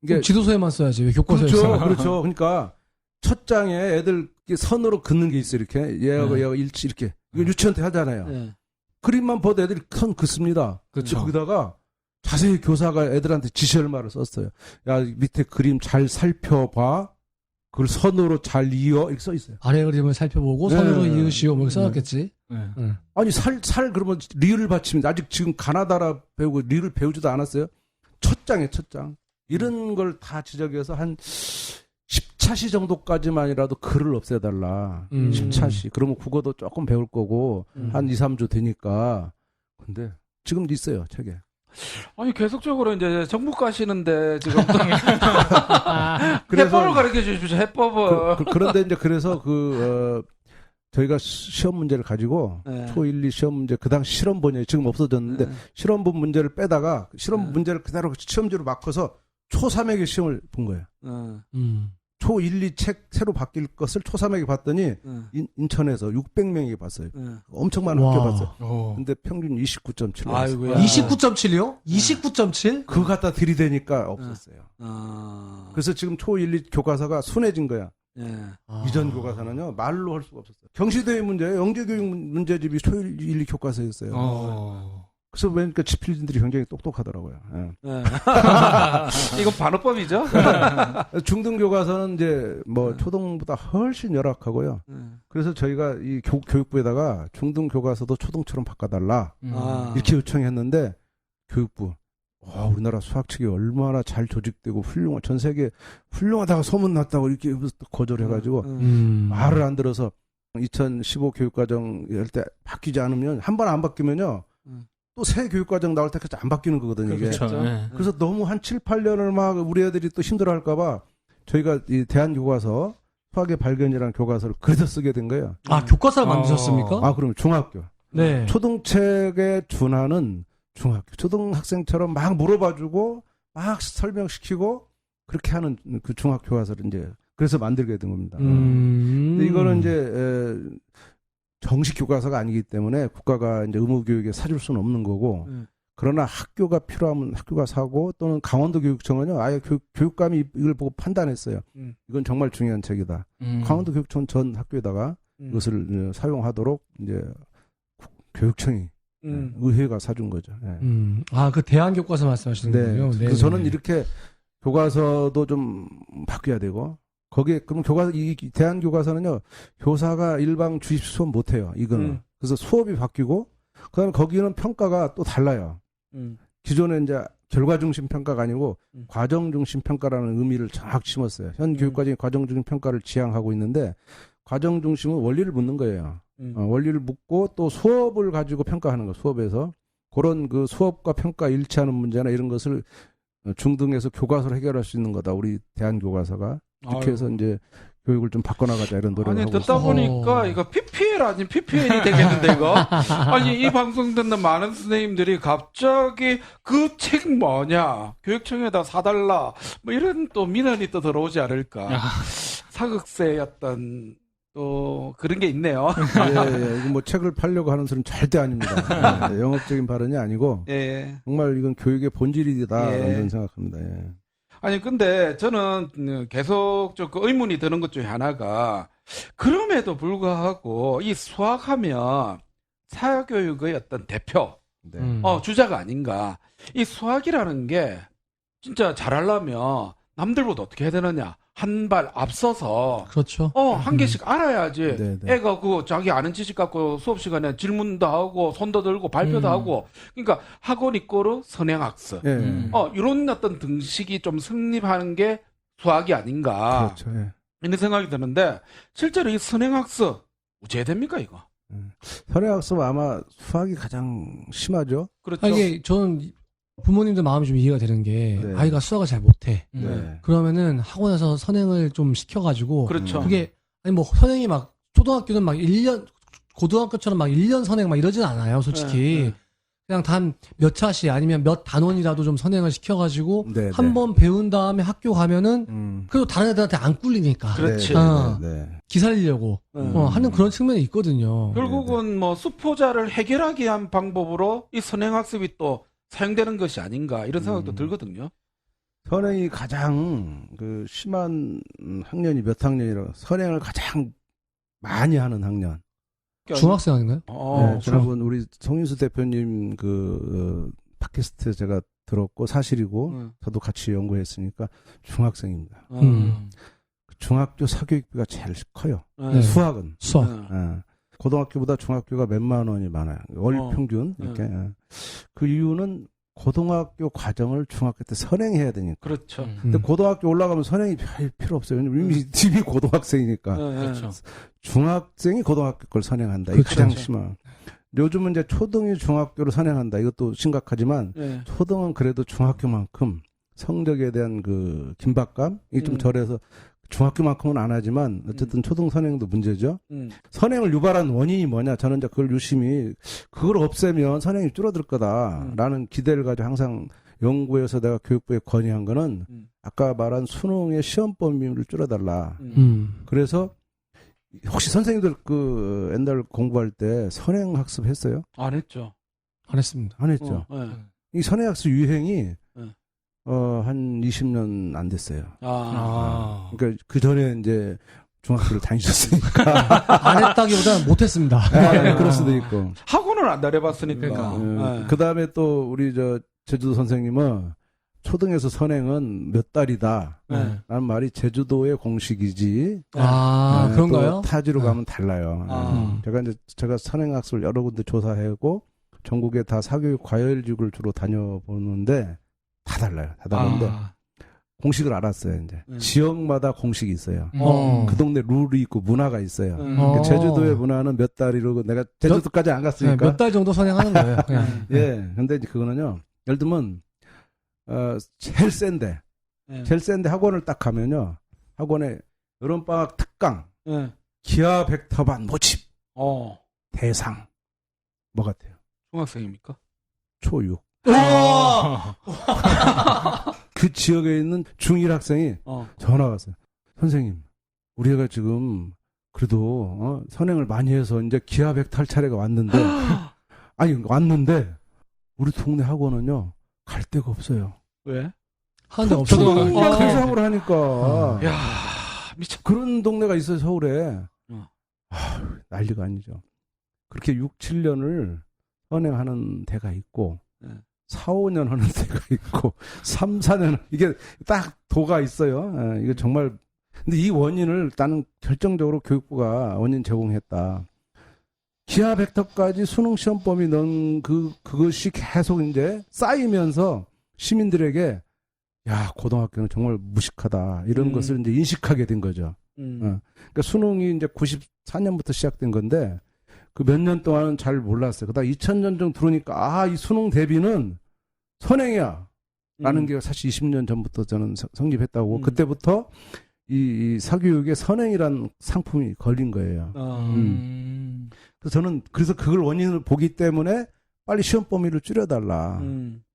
이게 지도서에만 써야지 왜 교과서에 써? 그렇죠. 그러니까 첫 장에 애들 선으로 긋는 게 있어 이렇게 얘하고 얘하고 일치 이렇게 이거 유치원 때 하잖아요. 그림만 봐도 애들이 선 긋습니다. 그렇죠. 거기다가 자세히 교사가 애들한테 지시할 말을 썼어요. 야 밑에 그림 잘 살펴봐. 그걸 선으로 잘 이어 이렇게 써 있어요. 아래 그림을 살펴보고 네. 선으로 이으시오 뭐 이렇게 써놨겠지. 아니 살 그러면 리을 받칩니다. 아직 지금 가나다라 배우고 리을 배우지도 않았어요. 첫 장에 첫 장. 이런 걸 다 지적해서 한 10차시 정도까지만이라도 글을 없애달라. 10차시. 그러면 국어도 조금 배울 거고 한 2, 3주 되니까. 근데 지금 있어요 책에. 아니 계속적으로 이제 정부 가시는데 지금 그래서 해법을 가르쳐 주십시오. 해법을. 그런데 이제 그래서 저희가 시험 문제를 가지고 초1, 2 시험 문제 그 당시 실험본이에요. 지금 없어졌는데 실험본 문제를 빼다가 실험 문제를 그대로 시험지로 바꿔서 초3에게 시험을 본 거예요. 초1, 2 책 새로 바뀔 것을 초3에게 봤더니 인천에서 600명이 봤어요. 엄청 많은 학교 봤어요. 근데 평균 29.7. 아이고야. 29.7이요? 29.7? 그거 갖다 들이대니까 없었어요. 그래서 지금 초1, 2 교과서가 순해진 거야. 이전 교과서는요 말로 할 수가 없었어요. 경시대회 문제, 영재교육 문제집이 초1, 2 교과서였어요. 그래서 보니까 지필진들이 굉장히 똑똑하더라고요. 이건 반어법이죠? 중등 교과서는 이제 뭐 초등보다 훨씬 열악하고요. 그래서 저희가 이 교육부에다가 중등 교과서도 초등처럼 바꿔달라 이렇게 요청했는데 교육부 우리나라 수학 측이 얼마나 잘 조직되고 전 세계 훌륭하다가 소문났다고 이렇게 거절해가지고 말을 안 들어서 2015 교육과정 할 때 바뀌지 않으면 한 번 안 바뀌면요 또 새 교육과정 나올 때까지 안 바뀌는 거거든요 이게. 그렇죠. 그래서 너무 한 7, 8년을 막 우리 애들이 또 힘들어할까봐 저희가 이 대한교과서 수학의 발견이라는 교과서를 그래서 쓰게 된 거예요. 교과서를 만드셨습니까? 그럼 중학교. 네. 초등책에 준하는 중학교. 초등학생처럼 막 물어봐주고 막 설명시키고 그렇게 하는 그 중학교과서를 이제 그래서 만들게 된 겁니다. 근데 이거는 이제 정식 교과서가 아니기 때문에 국가가 이제 의무교육에 사줄 수는 없는 거고 그러나 학교가 필요하면 학교가 사고 또는 강원도 교육청은요 아예 교육감이 이걸 보고 판단했어요. 이건 정말 중요한 책이다. 강원도 교육청 전 학교에다가 이것을 사용하도록 이제 교육청이 의회가 사준 거죠. 그 대한교과서 말씀하시는 거예요? 네. 그래서 저는 이렇게 교과서도 좀 바뀌어야 되고 거기에 그럼 이 대한교과서는요 교사가 일방 주입 수업 못해요. 이거는 그래서 수업이 바뀌고 그다음에 거기는 평가가 또 달라요. 기존에 이제 결과 중심 평가가 아니고 과정 중심 평가라는 의미를 정확히 심었어요. 현 교육과정이 과정 중심 평가를 지향하고 있는데 과정 중심은 원리를 묻는 거예요. 원리를 묻고 또 수업을 가지고 평가하는 거 수업에서 그런 그 수업과 평가 일치하는 문제나 이런 것을 중등에서 교과서로 해결할 수 있는 거다. 우리 대한교과서가 이렇게 해서 이제 교육을 좀 바꿔나가자 이런 노력을 하고 듣다 있습니다. 보니까 이거 PPL 아닌 PPL이 되겠는데 이거? 아니 이 방송 듣는 많은 선생님들이 갑자기 그 책 뭐냐 교육청에다 사달라 뭐 이런 또 민원이 또 들어오지 않을까. 사극세였던 또 그런 게 있네요. 예. 이거 뭐 책을 팔려고 하는 소리는 절대 아닙니다. 예, 영업적인 발언이 아니고 예. 정말 이건 교육의 본질이다 예. 이런 생각합니다. 예. 아니 근데 저는 계속 좀 그 의문이 드는 것 중에 하나가 그럼에도 불구하고 이 수학하면 사교육의 어떤 대표 네. 주자가 아닌가. 이 수학이라는 게 진짜 잘하려면 남들보다 어떻게 해야 되느냐. 한 발 앞서서 그렇죠. 한 개씩 알아야지. 네, 네. 애가 그 자기 아는 지식 갖고 수업 시간에 질문도 하고 손도 들고 발표도 하고. 그러니까 학원 이꼬르 선행학습. 예. 이런 어떤 등식이 좀 성립하는 게 수학이 아닌가. 그렇죠. 예. 이런 생각이 드는데 실제로 이 선행학습 어찌해야 됩니까 이거? 선행학습 아마 수학이 가장 심하죠. 그렇죠. 이게 저는 부모님들 마음이 좀 이해가 되는 게 네. 아이가 수학을 잘 못해. 네. 그러면은 학원에서 선행을 좀 시켜가지고 그렇죠. 그게 아니 뭐 선행이 막 초등학교는 막 1년 고등학교처럼 막 1년 선행 막 이러진 않아요, 솔직히. 네. 그냥 단 몇 차씩 아니면 몇 단원이라도 좀 선행을 시켜가지고 네, 한 네. 번 배운 다음에 학교 가면은 그래도 다른 애들한테 안 꿀리니까 그렇지. 네, 어. 네, 네. 기살리려고 하는 그런 측면이 있거든요. 결국은 뭐 수포자를 해결하기 위한 방법으로 이 선행학습이 또 사용되는 것이 아닌가 이런 생각도 들거든요. 선행이 가장 그 심한 학년이 몇 학년이라고 선행을 가장 많이 하는 학년. 중학생 아닌가요? 네, 지난번 우리 송인수 대표님 그 팟캐스트 제가 들었고 사실이고 저도 같이 연구했으니까 중학생입니다. 중학교 사교육비가 제일 커요. 네. 수학은. 수학. 예. 고등학교보다 중학교가 몇만 원이 많아요. 월 평균 이렇게. 예. 그 이유는 고등학교 과정을 중학교 때 선행해야 되니까. 그렇죠. 근데 고등학교 올라가면 선행이 별 필요 없어요. 왜냐면 이미 고등학생이니까. 그렇죠. 중학생이 고등학교 걸 선행한다. 이게 그렇죠. 가장 심한. 요즘은 이제 초등이 중학교를 선행한다. 이것도 심각하지만 네. 초등은 그래도 중학교만큼 성적에 대한 그 긴박감이 좀 덜해서 중학교만큼은 안 하지만 어쨌든 초등 선행도 문제죠. 선행을 유발한 원인이 뭐냐? 저는 이제 그걸 유심히 그걸 없애면 선행이 줄어들 거다라는 기대를 가지고 항상 연구해서 내가 교육부에 건의한 거는 아까 말한 수능의 시험 범위를 줄여달라. 그래서 혹시 선생님들 그 옛날 공부할 때 선행 학습 했어요? 안 했죠. 안 했습니다. 안 했죠. 네. 이 선행 학습 유행이 한 20년 안 됐어요. 그러니까 그 전에 이제 중학교를 다니셨으니까 안 했다기보다는 못 했습니다. 그럴 수도 있고. 학원을 안 다녀봤으니까. 그러니까. 그 다음에 또 우리 저 제주도 선생님은 초등에서 선행은 몇 달이다. 라는 말이 제주도의 공식이지. 그런가요? 또 타지로 가면 달라요. 제가 선행학습을 여러 군데 조사하고 전국에 다 사교육 과열직을 주로 다녀보는데 다 달라요. 다 다른데 공식을 알았어요. 이제 지역마다 공식이 있어요. 그 동네 룰이 있고 문화가 있어요. 그러니까 제주도의 문화는 몇 달이고 내가 제주도까지 안 갔으니까 몇 달 정도 선행하는 거예요. 그냥. 예. 근데 이제 그거는요. 예를 들면 제일 센데 학원을 딱 가면요. 학원에 여름방학 특강 기하 벡터반 모집 대상 뭐 같아요? 중학생입니까? 초6. 그 지역에 있는 중1 학생이 전화가 왔어요. 선생님, 우리 애가 지금 그래도 선행을 많이 해서 이제 기하 벡터 할 차례가 왔는데 왔는데 우리 동네 학원은요 갈 데가 없어요. 왜? 하는데 없어도 그 상으로 하니까. 야, 미쳐. 그런 동네가 있어요, 서울에. 난리가 아니죠. 그렇게 6, 7년을 선행하는 데가 있고 4, 5년 하는 데가 있고 3, 4년 이게 딱 도가 있어요. 이게 정말 근데 이 원인을 나는 결정적으로 교육부가 원인 제공했다. 기하 벡터까지 수능 시험 범위 넣은 그것이 계속 이제 쌓이면서 시민들에게 야, 고등학교는 정말 무식하다. 이런 것을 이제 인식하게 된 거죠. 그러니까 수능이 이제 94년부터 시작된 건데 그 몇 년 동안은 잘 몰랐어요. 그다음 2000년 정도 들어오니까 이 수능 대비는 선행이야. 라는 게 사실 20년 전부터 저는 성립했다고. 그때부터 이 사교육에 선행이라는 상품이 걸린 거예요. 그래서 저는 그걸 원인을 보기 때문에 빨리 시험 범위를 줄여달라.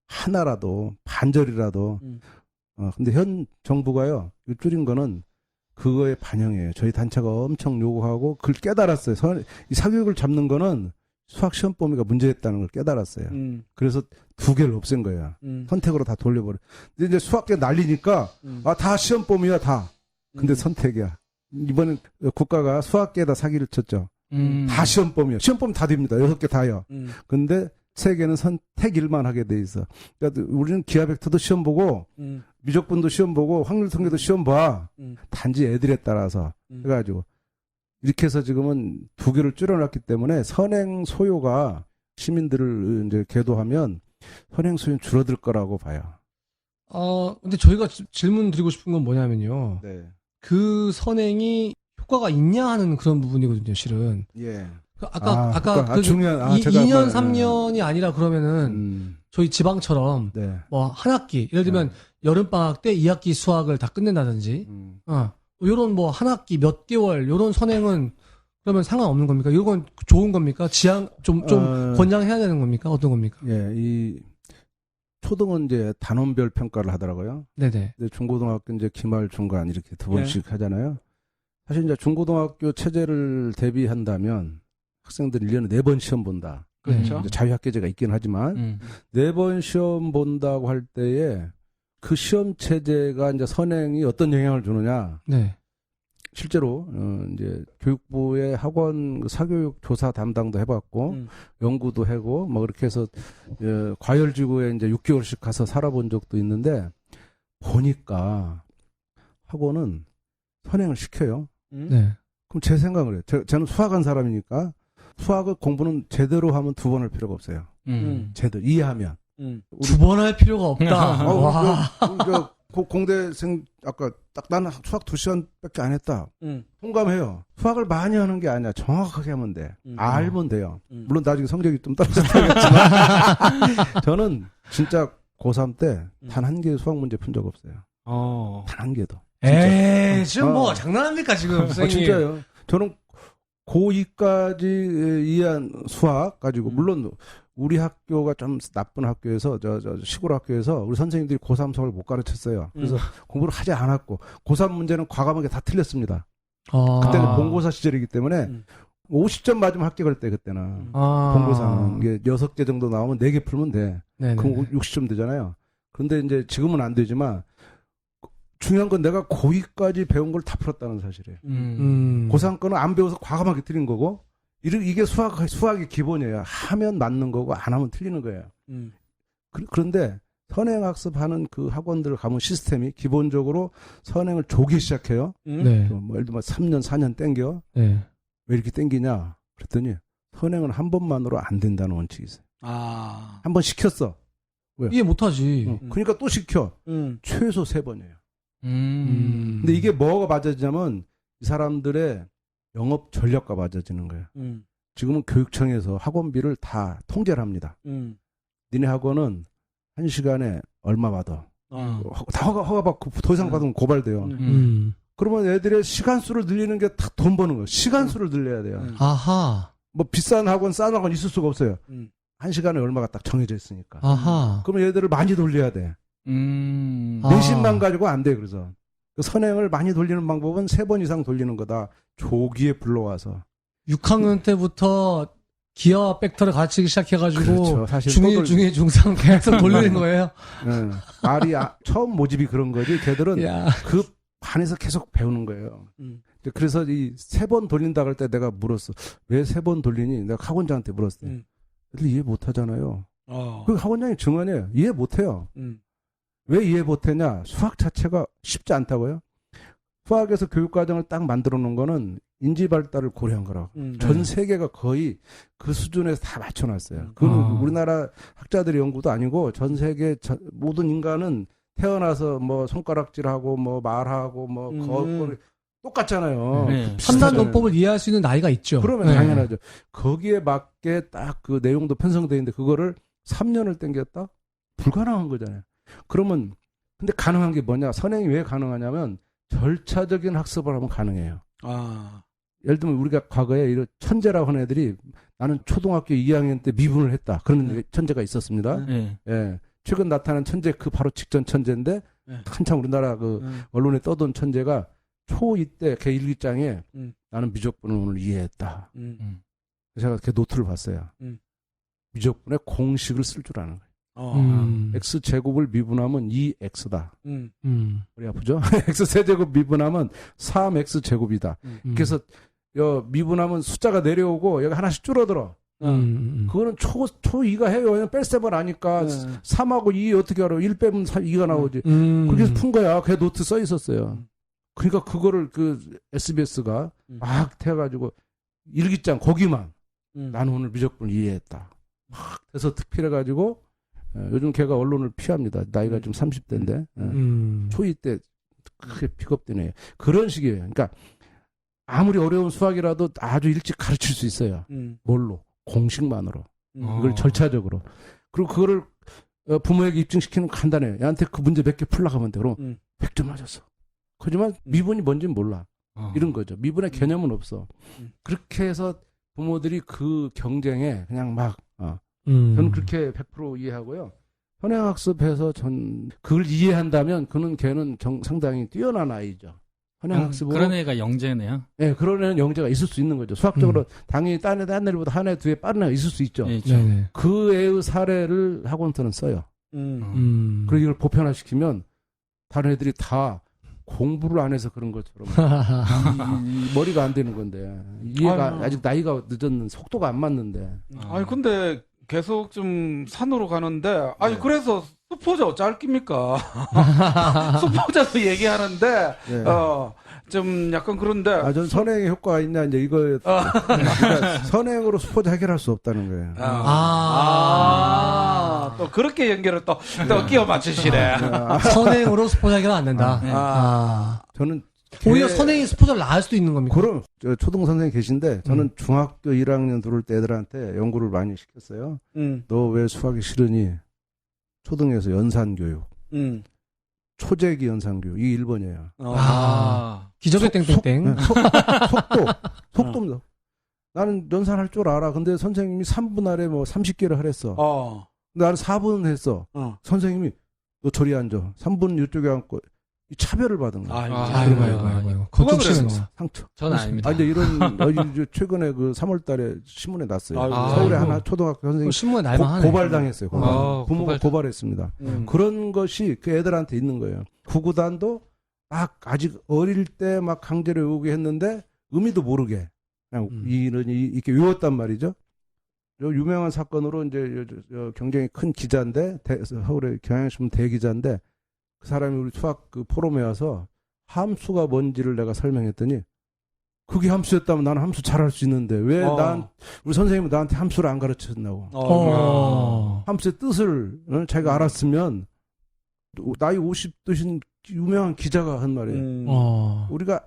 하나라도 반절이라도. 근데 현 정부가요. 줄인 거는 그거의 반영이에요. 저희 단체가 엄청 요구하고 그걸 깨달았어요. 이 사교육을 잡는 거는 수학 시험 범위가 문제였다는 걸 깨달았어요. 그래서 2개를 없앤 거야. 선택으로 다 돌려버려. 근데 이제 수학계 날리니까 다 시험 범위야 다. 근데 선택이야. 이번엔 국가가 수학계에다 사기를 쳤죠. 다 시험 범위야. 시험 범위 다 됩니다. 6개 다요. 근데 3개는 선택일만 하게 돼 있어. 그러니까 우리는 기하 벡터도 시험 보고 미적분도 시험 보고 확률 통계도 시험 봐. 단지 애들에 따라서 해가지고 이렇게 해서 지금은 2개를 줄여놨기 때문에 선행 소요가 시민들을 이제 계도하면 선행 소요는 줄어들 거라고 봐요. 근데 저희가 질문 드리고 싶은 건 뭐냐면요. 네. 그 선행이 효과가 있냐 하는 그런 부분이거든요, 실은. 예. 아까 중요한, 제가 2년, 3년이 아니라 그러면은 저희 지방처럼 네. 뭐 한 학기, 예를 들면 여름방학 때 2학기 수학을 다 끝낸다든지, 요런 뭐 한 학기 몇 개월, 요런 선행은 그러면 상관없는 겁니까? 이건 좋은 겁니까? 좀 권장해야 되는 겁니까? 어떤 겁니까? 예, 이 초등은 이제 단원별 평가를 하더라고요. 네네. 근데 중고등학교 이제 기말, 중간 이렇게 2번씩 하잖아요. 사실 이제 중고등학교 체제를 대비한다면 학생들 1년에 4번 시험 본다. 그렇죠. 이제 자유학계제가 있긴 하지만 4번 시험 본다고 할 때에 그 시험 체제가 이제 선행이 어떤 영향을 주느냐. 네. 실제로 이제 교육부의 학원 사교육 조사 담당도 해봤고 연구도 하고 뭐 그렇게 해서 과열지구에 이제 6개월씩 가서 살아본 적도 있는데 보니까 학원은 선행을 시켜요. 네. 그럼 제 생각을 해요. 저는 수학한 사람이니까 수학을 공부는 제대로 하면 2번 할 필요가 없어요. 제대로 이해하면. 2번 할 필요가 없다. 와. 공대생 아까 딱 나는 수학 2시간밖에 안 했다. 공감해요. 수학을 많이 하는 게 아니야. 정확하게 하면 돼. 알면 돼요. 물론 나중에 성적이 좀 떨어졌다겠지만 저는 진짜 고3 때 단 한 개의 수학 문제 푼 적 없어요. 단 한 개도. 에이, 지금 뭐 장난합니까 지금? 진짜요. 저는 고2까지 이해한 수학 가지고 물론 우리 학교가 좀 나쁜 학교에서 저 시골 학교에서 우리 선생님들이 고3 수학을 못 가르쳤어요. 그래서 공부를 하지 않았고 고3 문제는 과감하게 다 틀렸습니다. 그때는 본고사 시절이기 때문에 50점 맞으면 합격할 때 그때는 본고사는 이게 6개 정도 나오면 4개 풀면 돼. 그럼 60점 되잖아요. 그런데 이제 지금은 안 되지만 중요한 건 내가 고2까지 배운 걸 다 풀었다는 사실이에요. 고3 거는 안 배워서 과감하게 틀린 거고 이게 수학의 기본이에요. 하면 맞는 거고 안 하면 틀리는 거예요. 그런데 선행학습하는 그 학원들 가면 시스템이 기본적으로 선행을 조기 시작해요. 네. 뭐 예를 들면 3년, 4년 땡겨. 네. 왜 이렇게 땡기냐? 그랬더니 선행은 한 번만으로 안 된다는 원칙이 있어요. 한 번 시켰어. 왜? 이해 못하지. 그러니까 또 시켜. 최소 3번이에요. 음. 근데 이게 뭐가 맞아지냐면 이 사람들의 영업 전략과 맞아지는 거예요. 지금은 교육청에서 학원비를 다 통제를 합니다. 니네 학원은 1시간에 얼마 받아. 다 허가 받고 더 이상 받으면 고발돼요. 그러면 애들의 시간수를 늘리는 게 다 돈 버는 거예요. 시간수를 늘려야 돼요. 아하. 뭐 비싼 학원, 싼 학원 있을 수가 없어요. 1시간에 얼마가 딱 정해져 있으니까. 아하. 그러면 얘들을 많이 돌려야 돼. 내신만 가지고 안 돼. 그래서 그 선행을 많이 돌리는 방법은 3번 이상 돌리는 거다. 조기에 불러와서 6학년 때부터 기하와 벡터를 가르치기 시작해가지고 그렇죠. 사실 중1, 중2, 중3 계속 돌리는 거예요. 네. 말이 처음 모집이 그런 거지. 걔들은 야. 그 반에서 계속 배우는 거예요. 그래서 이 3번 돌린다 할 때 내가 물었어. 왜 3번 돌리니? 내가 학원장한테 물었어. 애들 이해 못 하잖아요. 그 학원장이 증언해요. 이해 못 해요. 왜 이해 못 했냐? 수학 자체가 쉽지 않다고요? 수학에서 교육과정을 딱 만들어 놓은 거는 인지 발달을 고려한 거라고. 전 세계가 거의 그 수준에서 다 맞춰놨어요. 그건 우리나라 학자들의 연구도 아니고 전 세계 모든 인간은 태어나서 뭐 손가락질하고 뭐 말하고 뭐 거꾸로 똑같잖아요. 네. 3단 논법을 이해할 수 있는 나이가 있죠. 그러면 당연하죠. 거기에 맞게 딱 그 내용도 편성되어 있는데 그거를 3년을 땡겼다? 불가능한 거잖아요. 그러면 근데 가능한 게 뭐냐? 선행이 왜 가능하냐면 절차적인 학습을 하면 가능해요. 예를 들면 우리가 과거에 이런 천재라고 하는 애들이 나는 초등학교 2학년 때 미분을 했다. 그런 천재가 있었습니다. 예. 최근 나타난 천재 그 바로 직전 천재인데 한참 우리나라 그 언론에 떠돈 천재가 초2 때 걔 일기장에 음. 나는 미적분을 오늘 이해했다. 음. 그래서 제가 걔 노트를 봤어요. 미적분의 공식을 쓸 줄 아는 거예요. x 제곱을 미분하면 2x다. 머리 아프죠? x 세제곱 미분하면 3x 제곱이다. 그래서 미분하면 숫자가 내려오고 여기 하나씩 줄어들어. 그거는 초2가 해요. 왜냐면 뺄셈을 아니까 3하고 2 어떻게 알아? 1 빼면 2가 나오지. 그렇게 해서 푼 거야. 걔 노트 써 있었어요. 그러니까 그거를 SBS가 막 태워가지고 일기장 거기만 나는 오늘 미적분을 이해했다. 막 해서 특필해가지고 요즘 걔가 언론을 피합니다. 나이가 좀 30대인데 초2 때 크게 픽업되네. 그런 식이에요. 그러니까 아무리 어려운 수학이라도 아주 일찍 가르칠 수 있어요. 뭘로? 공식만으로. 이걸 절차적으로. 그리고 그거를 부모에게 입증시키는 건 간단해요. 얘한테 그 문제 몇 개 풀려고 하면 돼. 그럼 100점 맞았어. 하지만 미분이 뭔지는 몰라. 이런 거죠. 미분의 개념은 없어. 그렇게 해서 부모들이 그 경쟁에 그냥 막 저는 그렇게 100% 이해하고요. 현행학습해서 그걸 이해한다면 걔는 상당히 뛰어난 아이죠. 현행학습으로 그런 애가 영재네요. 네, 그런 애는 영재가 있을 수 있는 거죠. 수학적으로 당연히 딴 애들보다 한 해, 두 해 빠른 애가 있을 수 있죠. 네, 그 애의 사례를 학원에서는 써요. 그리고 이걸 보편화시키면 다른 애들이 다 공부를 안 해서 그런 것처럼 이 머리가 안 되는 건데 이해가 아직 나이가 늦었는 속도가 안 맞는데. 아니 근데 계속 좀 산으로 가는데 아니 그래서 수포자 어쩔깁니까? 수포자도 얘기하는데 네. 좀 약간 그런데 전 선행의 효과가 있냐 이제 이거 그러니까 선행으로 수포자 해결할 수 없다는 거예요. 또 그렇게 연결을 또 끼워 맞추시네. 선행으로 스포자 해결은 안 된다. 저는 오히려 선행이 스포자를 낳을 수도 있는 겁니까? 그럼 초등 선생님 계신데 저는 중학교 1학년 들어올 때 애들한테 연구를 많이 시켰어요. 너 왜 수학이 싫으니? 초등에서 연산교육, 초재기 연산교육 이 1번이에요. 기적의 땡땡땡. 속도입니다. 나는 연산할 줄 알아. 근데 선생님이 3분 아래 뭐 30개를 하랬어. 나는 4분 했어. 선생님이 너 저리 앉아. 3분 이쪽에 앉고 이 차별을 받은 거야. 아이고. 그거 그랬어. 상처. 저는 아닙니다. 이제 이런 최근에 그 3월달에 신문에 났어요. 서울에 하나 초등학교 선생님 신문에 날만하네. 고발당했어요. 부모가 고발했습니다. 그런 것이 그 애들한테 있는 거예요. 구구단도 막 아직 어릴 때 막 강제로 외우게 했는데 의미도 모르게 그냥 이렇게 외웠단 말이죠. 유명한 사건으로 이제 굉장히 큰 기자인데 서울의 경향신문 대기자인데 그 사람이 우리 수학 그 포럼에 와서 함수가 뭔지를 내가 설명했더니 그게 함수였다면 나는 함수 잘할 수 있는데 왜 우리 선생님은 나한테 함수를 안 가르쳤나고. 함수의 뜻을 자기가 알았으면 나이 50 드신 유명한 기자가 한 말이에요. 우리가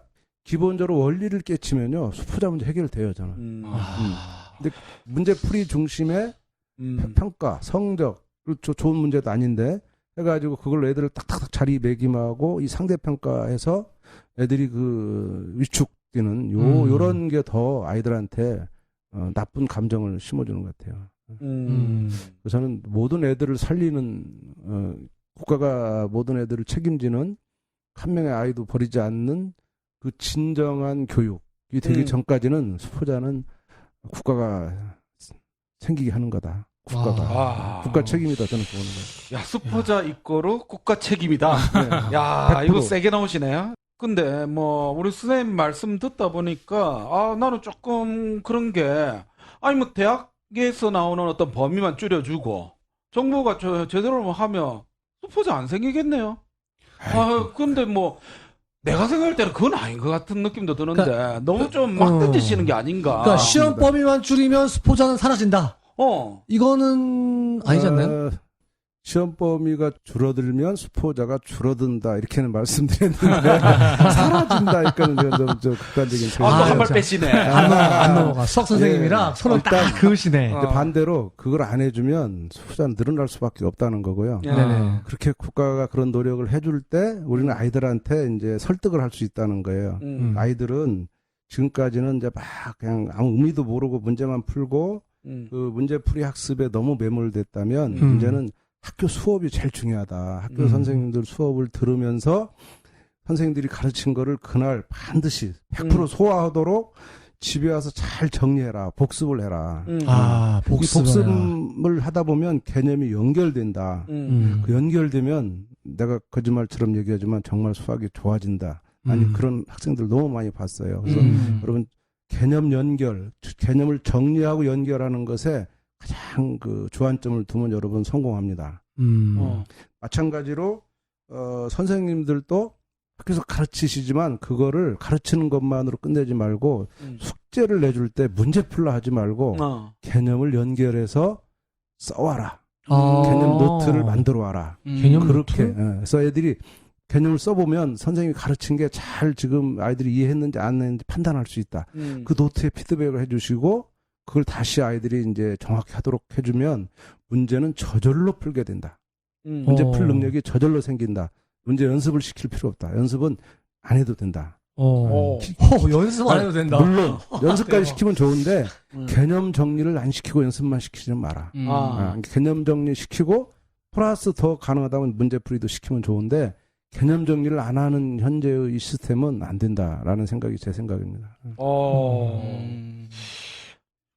기본적으로 원리를 깨치면요 수포자 문제 해결돼요 저는. 근데 문제풀이 중심의 평가, 성적, 좋은 문제도 아닌데 해가지고 그걸로 애들을 딱딱딱 자리매김하고 이 상대평가해서 애들이 그 위축되는 요런 게 더 아이들한테 나쁜 감정을 심어주는 것 같아요. 그래서 저는 모든 애들을 살리는 국가가 모든 애들을 책임지는 한 명의 아이도 버리지 않는 그 진정한 교육이 되기 전까지는 수포자는 국가가 생기게 하는 거다. 국가 책임이다. 저는 그거는. 야, 수포자 입고로 국가 책임이다. 네. 야, 100%. 이거 세게 나오시네요. 근데 뭐 우리 선생님 말씀 듣다 보니까 나는 조금 그런 게 아니 뭐 대학에서 나오는 어떤 범위만 줄여주고 정부가 제대로 하면 수포자 안 생기겠네요. 근데 뭐 내가 생각할 때는 그건 아닌 것 같은 느낌도 드는데 너무 좀 막 던지시는 게 아닌가. 그러니까 시험 범위만 줄이면 스포자는 사라진다. 이거는 아니지 않나요? 시험 범위가 줄어들면 수포자가 줄어든다 이렇게는 말씀드렸는데 사라진다 이거는 좀 극단적인 또 한 발 빼시네. 안 넘어가. 수학 선생님이랑 손을 딱 그으시네. 반대로 그걸 안 해주면 수포자는 늘어날 수밖에 없다는 거고요. 네네. 그렇게 국가가 그런 노력을 해줄 때 우리는 아이들한테 이제 설득을 할 수 있다는 거예요. 아이들은 지금까지는 이제 막 그냥 아무 의미도 모르고 문제만 풀고 그 문제풀이 학습에 너무 매몰됐다면 이제는 학교 수업이 제일 중요하다. 학교 선생님들 수업을 들으면서 선생님들이 가르친 거를 그날 반드시 100% 소화하도록 집에 와서 잘 정리해라. 복습을 해라. 이 복습을 하다 보면 개념이 연결된다. 그 연결되면 내가 거짓말처럼 얘기하지만 정말 수학이 좋아진다. 아니 그런 학생들 너무 많이 봤어요. 그래서 여러분 개념 연결, 개념을 정리하고 연결하는 것에 가장 그 주안점을 두면 여러분 성공합니다. 마찬가지로 선생님들도 학교에서 가르치시지만 그거를 가르치는 것만으로 끝내지 말고 숙제를 내줄 때 문제 풀라 하지 말고 개념을 연결해서 써와라. 개념 노트를 만들어 와라. 개념 그렇게. 노트? 그래서 애들이 개념을 써보면 선생님이 가르친 게 잘 지금 아이들이 이해했는지 안 했는지 판단할 수 있다. 그 노트에 피드백을 해주시고 그걸 다시 아이들이 이제 정확히 하도록 해주면 문제는 저절로 풀게 된다. 문제 풀 능력이 저절로 생긴다. 문제 연습을 시킬 필요 없다. 연습은 안 해도 된다. 연습 안 해도 된다. 물론 연습까지 시키면 좋은데 개념 정리를 안 시키고 연습만 시키지 마라. 개념 정리 시키고 플러스 더 가능하다면 문제풀이도 시키면 좋은데 개념 정리를 안 하는 현재의 이 시스템은 안 된다라는 생각이 제 생각입니다.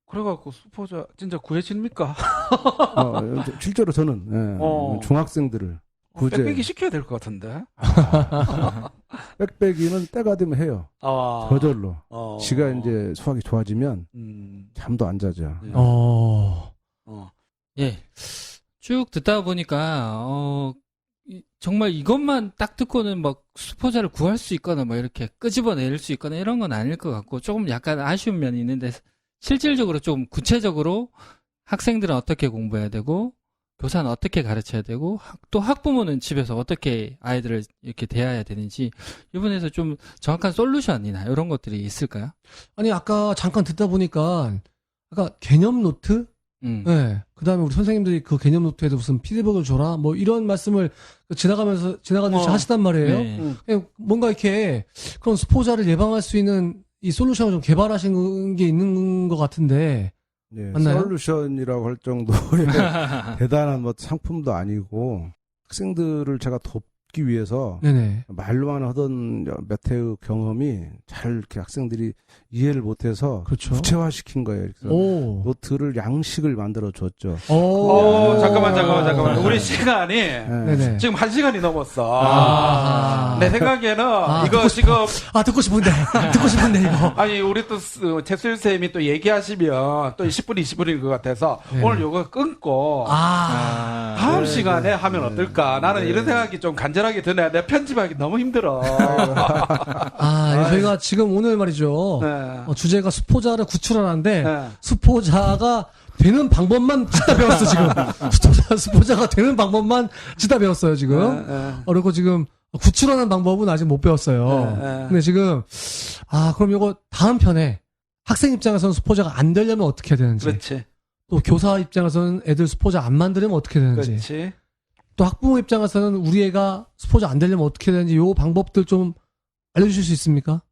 그래갖고 수포자 진짜 구해집니까? 실제로 저는 중학생들을 구제 빽빽이 시켜야 될 것 같은데. 빽빽이는 때가 되면 해요. 저절로. 지가 이제 수학이 좋아지면 잠도 안 자죠. 예. 쭉 듣다 보니까 정말 이것만 딱 듣고는 막 수포자를 구할 수 있거나 뭐 이렇게 끄집어낼 수 있거나 이런 건 아닐 것 같고 조금 약간 아쉬운 면이 있는데 실질적으로 좀 구체적으로 학생들은 어떻게 공부해야 되고 교사는 어떻게 가르쳐야 되고 또 학부모는 집에서 어떻게 아이들을 이렇게 대해야 되는지 이분에서 좀 정확한 솔루션이나 이런 것들이 있을까요? 아니 아까 잠깐 듣다 보니까 아까 개념 노트? 네. 그다음에 우리 선생님들이 그 개념 노트에도 무슨 피드백을 줘라 뭐 이런 말씀을 지나가듯이 하시단 말이에요. 네. 그냥 뭔가 이렇게 그런 수포자를 예방할 수 있는 이 솔루션을 좀 개발하신 게 있는 것 같은데. 네, 맞나요? 솔루션이라고 할 정도의 대단한 뭐 상품도 아니고 학생들을 제가 돕기 위해서 네네. 말로만 하던 몇 해의 경험이 잘 이렇게 학생들이 이해를 못해서 그렇죠. 구체화시킨 거예요. 그래서 노트를 양식을 만들어 줬죠. 잠깐만. 우리 시간이 네네. 지금 1시간이 넘었어. 내 생각에는 이거 지금 듣고 싶은데 이거. 아니 우리 또 최수일 쌤이 또 얘기하시면 또 10분 20분일 것 같아서 오늘 요거 끊고 다음 시간에 하면 어떨까? 나는 이런 생각이 좀 간절하게 드네. 내 편집하기 너무 힘들어. 저희가 지금 오늘 말이죠. 주제가 수포자를 구출하라는데 수포자가 되는 방법만 짓다 배웠어 지금. 수포자가 되는 방법만 짓다 배웠어요 지금. 그리고 지금 구출하는 방법은 아직 못 배웠어요. 근데 지금 그럼 이거 다음 편에 학생 입장에서는 수포자가 안 되려면 어떻게 해야 되는지. 그렇지. 또 교사 입장에서는 애들 수포자 안 만들면 어떻게 되는지. 그렇지. 또 학부모 입장에서는 우리 애가 수포자 안 되려면 어떻게 해야 되는지 요 방법들 좀 알려주실 수 있습니까?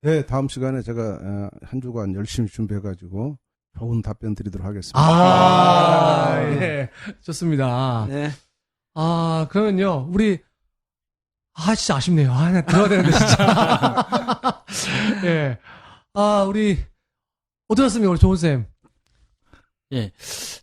네, 다음 시간에 제가 한 주간 열심히 준비해가지고 좋은 답변 드리도록 하겠습니다. 예. 좋습니다. 네. 그러면요, 우리, 진짜 아쉽네요. 나 들어야 되는데, 진짜. 예. 우리, 어떠셨습니까, 우리 조은쌤? 예.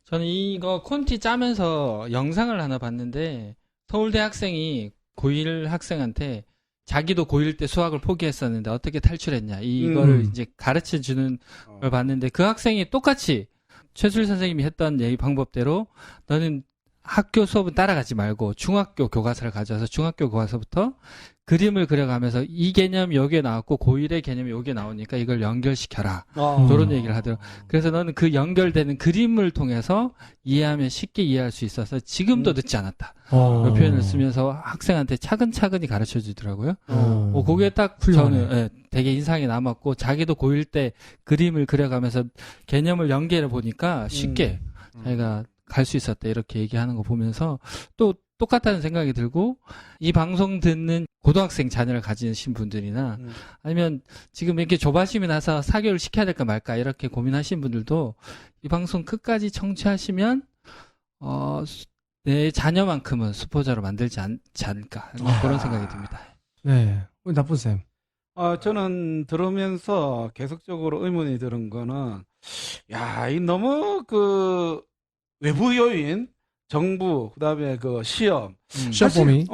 저는 이거 콘티 짜면서 영상을 하나 봤는데, 서울대 학생이 고1 학생한테 자기도 고1 때 수학을 포기했었는데 어떻게 탈출했냐. 이거를 이제 가르쳐 주는 걸 봤는데 그 학생이 똑같이 최수일 선생님이 했던 얘기 방법대로 너는 학교 수업은 따라가지 말고 중학교 교과서를 가져와서 중학교 교과서부터 그림을 그려가면서 이 개념이 여기에 나왔고 고1의 개념이 여기에 나오니까 이걸 연결시켜라. 그런 얘기를 하더라고요. 그래서 너는 그 연결되는 그림을 통해서 이해하면 쉽게 이해할 수 있어서 지금도 늦지 않았다. 그 표현을 쓰면서 학생한테 차근차근히 가르쳐 주더라고요. 그게 딱 저는 되게 인상이 남았고 자기도 고1 때 그림을 그려가면서 개념을 연결해 보니까 쉽게 자기가 갈 수 있었다 이렇게 얘기하는 거 보면서 또 똑같다는 생각이 들고 이 방송 듣는 고등학생 자녀를 가지신 분들이나 아니면 지금 이렇게 조바심이 나서 사교를 시켜야 될까 말까 이렇게 고민하시는 분들도 이 방송 끝까지 청취하시면 내 자녀만큼은 수포자로 만들지 않지 않을까 그런 생각이 듭니다. 네. 우리 나쁜 쌤. 저는 들으면서 계속적으로 의문이 드는 거는, 야, 이 너무 그 외부 요인, 정부, 그다음에 그 시험. 시험 범위.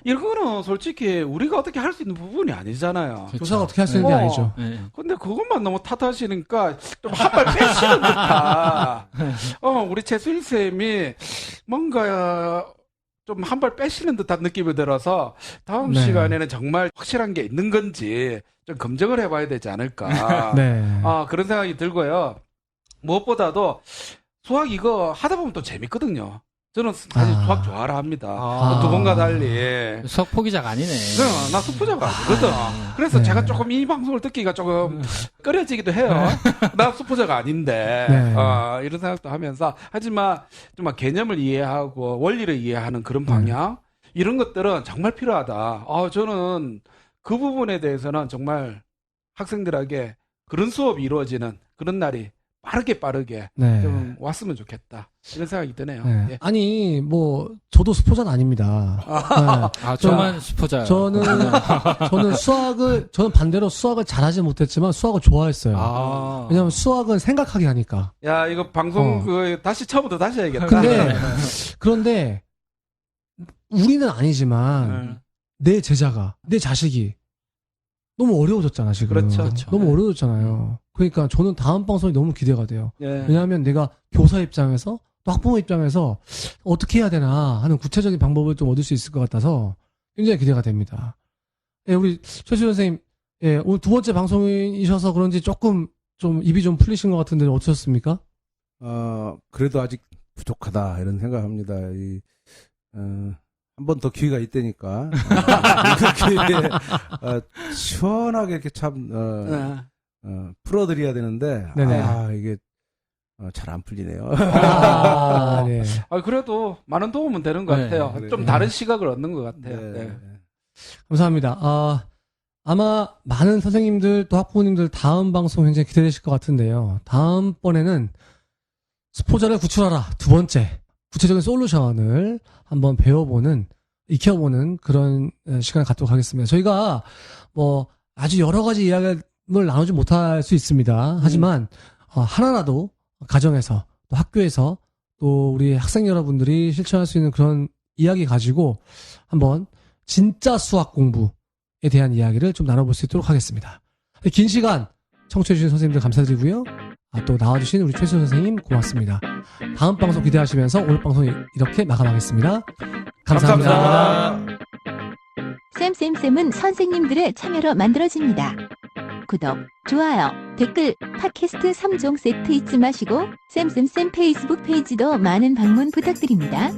이거는 솔직히 우리가 어떻게 할 수 있는 부분이 아니잖아요. 그렇죠. 조사가 어떻게 할 수 있는 게 아니죠. 네. 근데 그것만 너무 탓하시니까 좀 한 발 빼시는 듯한. 우리 최수일 쌤이 뭔가 좀 한 발 빼시는 듯한 느낌이 들어서 다음 네. 시간에는 정말 확실한 게 있는 건지 좀 검증을 해봐야 되지 않을까. 네. 그런 생각이 들고요. 무엇보다도 수학 이거 하다 보면 또 재밌거든요. 저는 사실 수학 좋아라 합니다. 두 번과 달리. 수학 포기자가 아니네. 나 수포자가 아니거든. 그래서 네. 제가 조금 이 방송을 듣기가 조금 꺼려지기도 해요. 나 수포자가 아닌데. 네. 이런 생각도 하면서. 하지만 좀 개념을 이해하고 원리를 이해하는 그런 방향. 이런 것들은 정말 필요하다. 저는 그 부분에 대해서는 정말 학생들에게 그런 수업이 이루어지는 그런 날이 빠르게 네. 좀 왔으면 좋겠다. 이런 생각이 드네요. 네. 예. 아니, 저도 수포자는 아닙니다. 네. 저만 슈퍼자. 저는 저는 반대로 수학을 잘하지 못했지만 수학을 좋아했어요. 왜냐면 수학은 생각하게 하니까. 야, 이거 방송 다시 처음부터 다시 해야겠다. 그런데 우리는 아니지만 내 제자가, 내 자식이 너무 어려워졌잖아, 지금. 그렇죠. 너무 어려워졌잖아요. 그러니까 저는 다음 방송이 너무 기대가 돼요. 예. 왜냐하면 내가 교사 입장에서 또 학부모 입장에서 어떻게 해야 되나 하는 구체적인 방법을 좀 얻을 수 있을 것 같아서 굉장히 기대가 됩니다. 예, 우리 최수연 선생님, 예, 오늘 두 번째 방송이셔서 그런지 조금 좀 입이 좀 풀리신 것 같은데 어떠셨습니까? 그래도 아직 부족하다 이런 생각합니다. 한 번 더 기회가 있다니까. 시원하게 이렇게 참 풀어드려야 되는데 네네. 이게 잘 안 풀리네요. 네. 그래도 많은 도움은 되는 것 네, 같아요. 네. 좀 다른 시각을 얻는 것 같아요. 네. 네. 감사합니다. 아마 많은 선생님들 또 학부모님들 다음 방송 굉장히 기대되실 것 같은데요. 다음번에는 수포자를 구출하라 두 번째 구체적인 솔루션을 한번 배워보는, 익혀보는 그런 시간을 갖도록 하겠습니다. 저희가 아주 여러 가지 이야기를 나누지 못할 수 있습니다. 하지만 하나라도 가정에서 또 학교에서 또 우리 학생 여러분들이 실천할 수 있는 그런 이야기 가지고 한번 진짜 수학 공부에 대한 이야기를 좀 나눠볼 수 있도록 하겠습니다. 긴 시간 청취해주신 선생님들 감사드리고요. 또 나와주신 우리 최수 선생님 고맙습니다. 다음 방송 기대하시면서 오늘 방송 이렇게 마감하겠습니다. 감사합니다. 쌤은 선생님들의 참여로 만들어집니다. 구독, 좋아요, 댓글, 팟캐스트 3종 세트 잊지 마시고 쌤 페이스북 페이지도 많은 방문 부탁드립니다.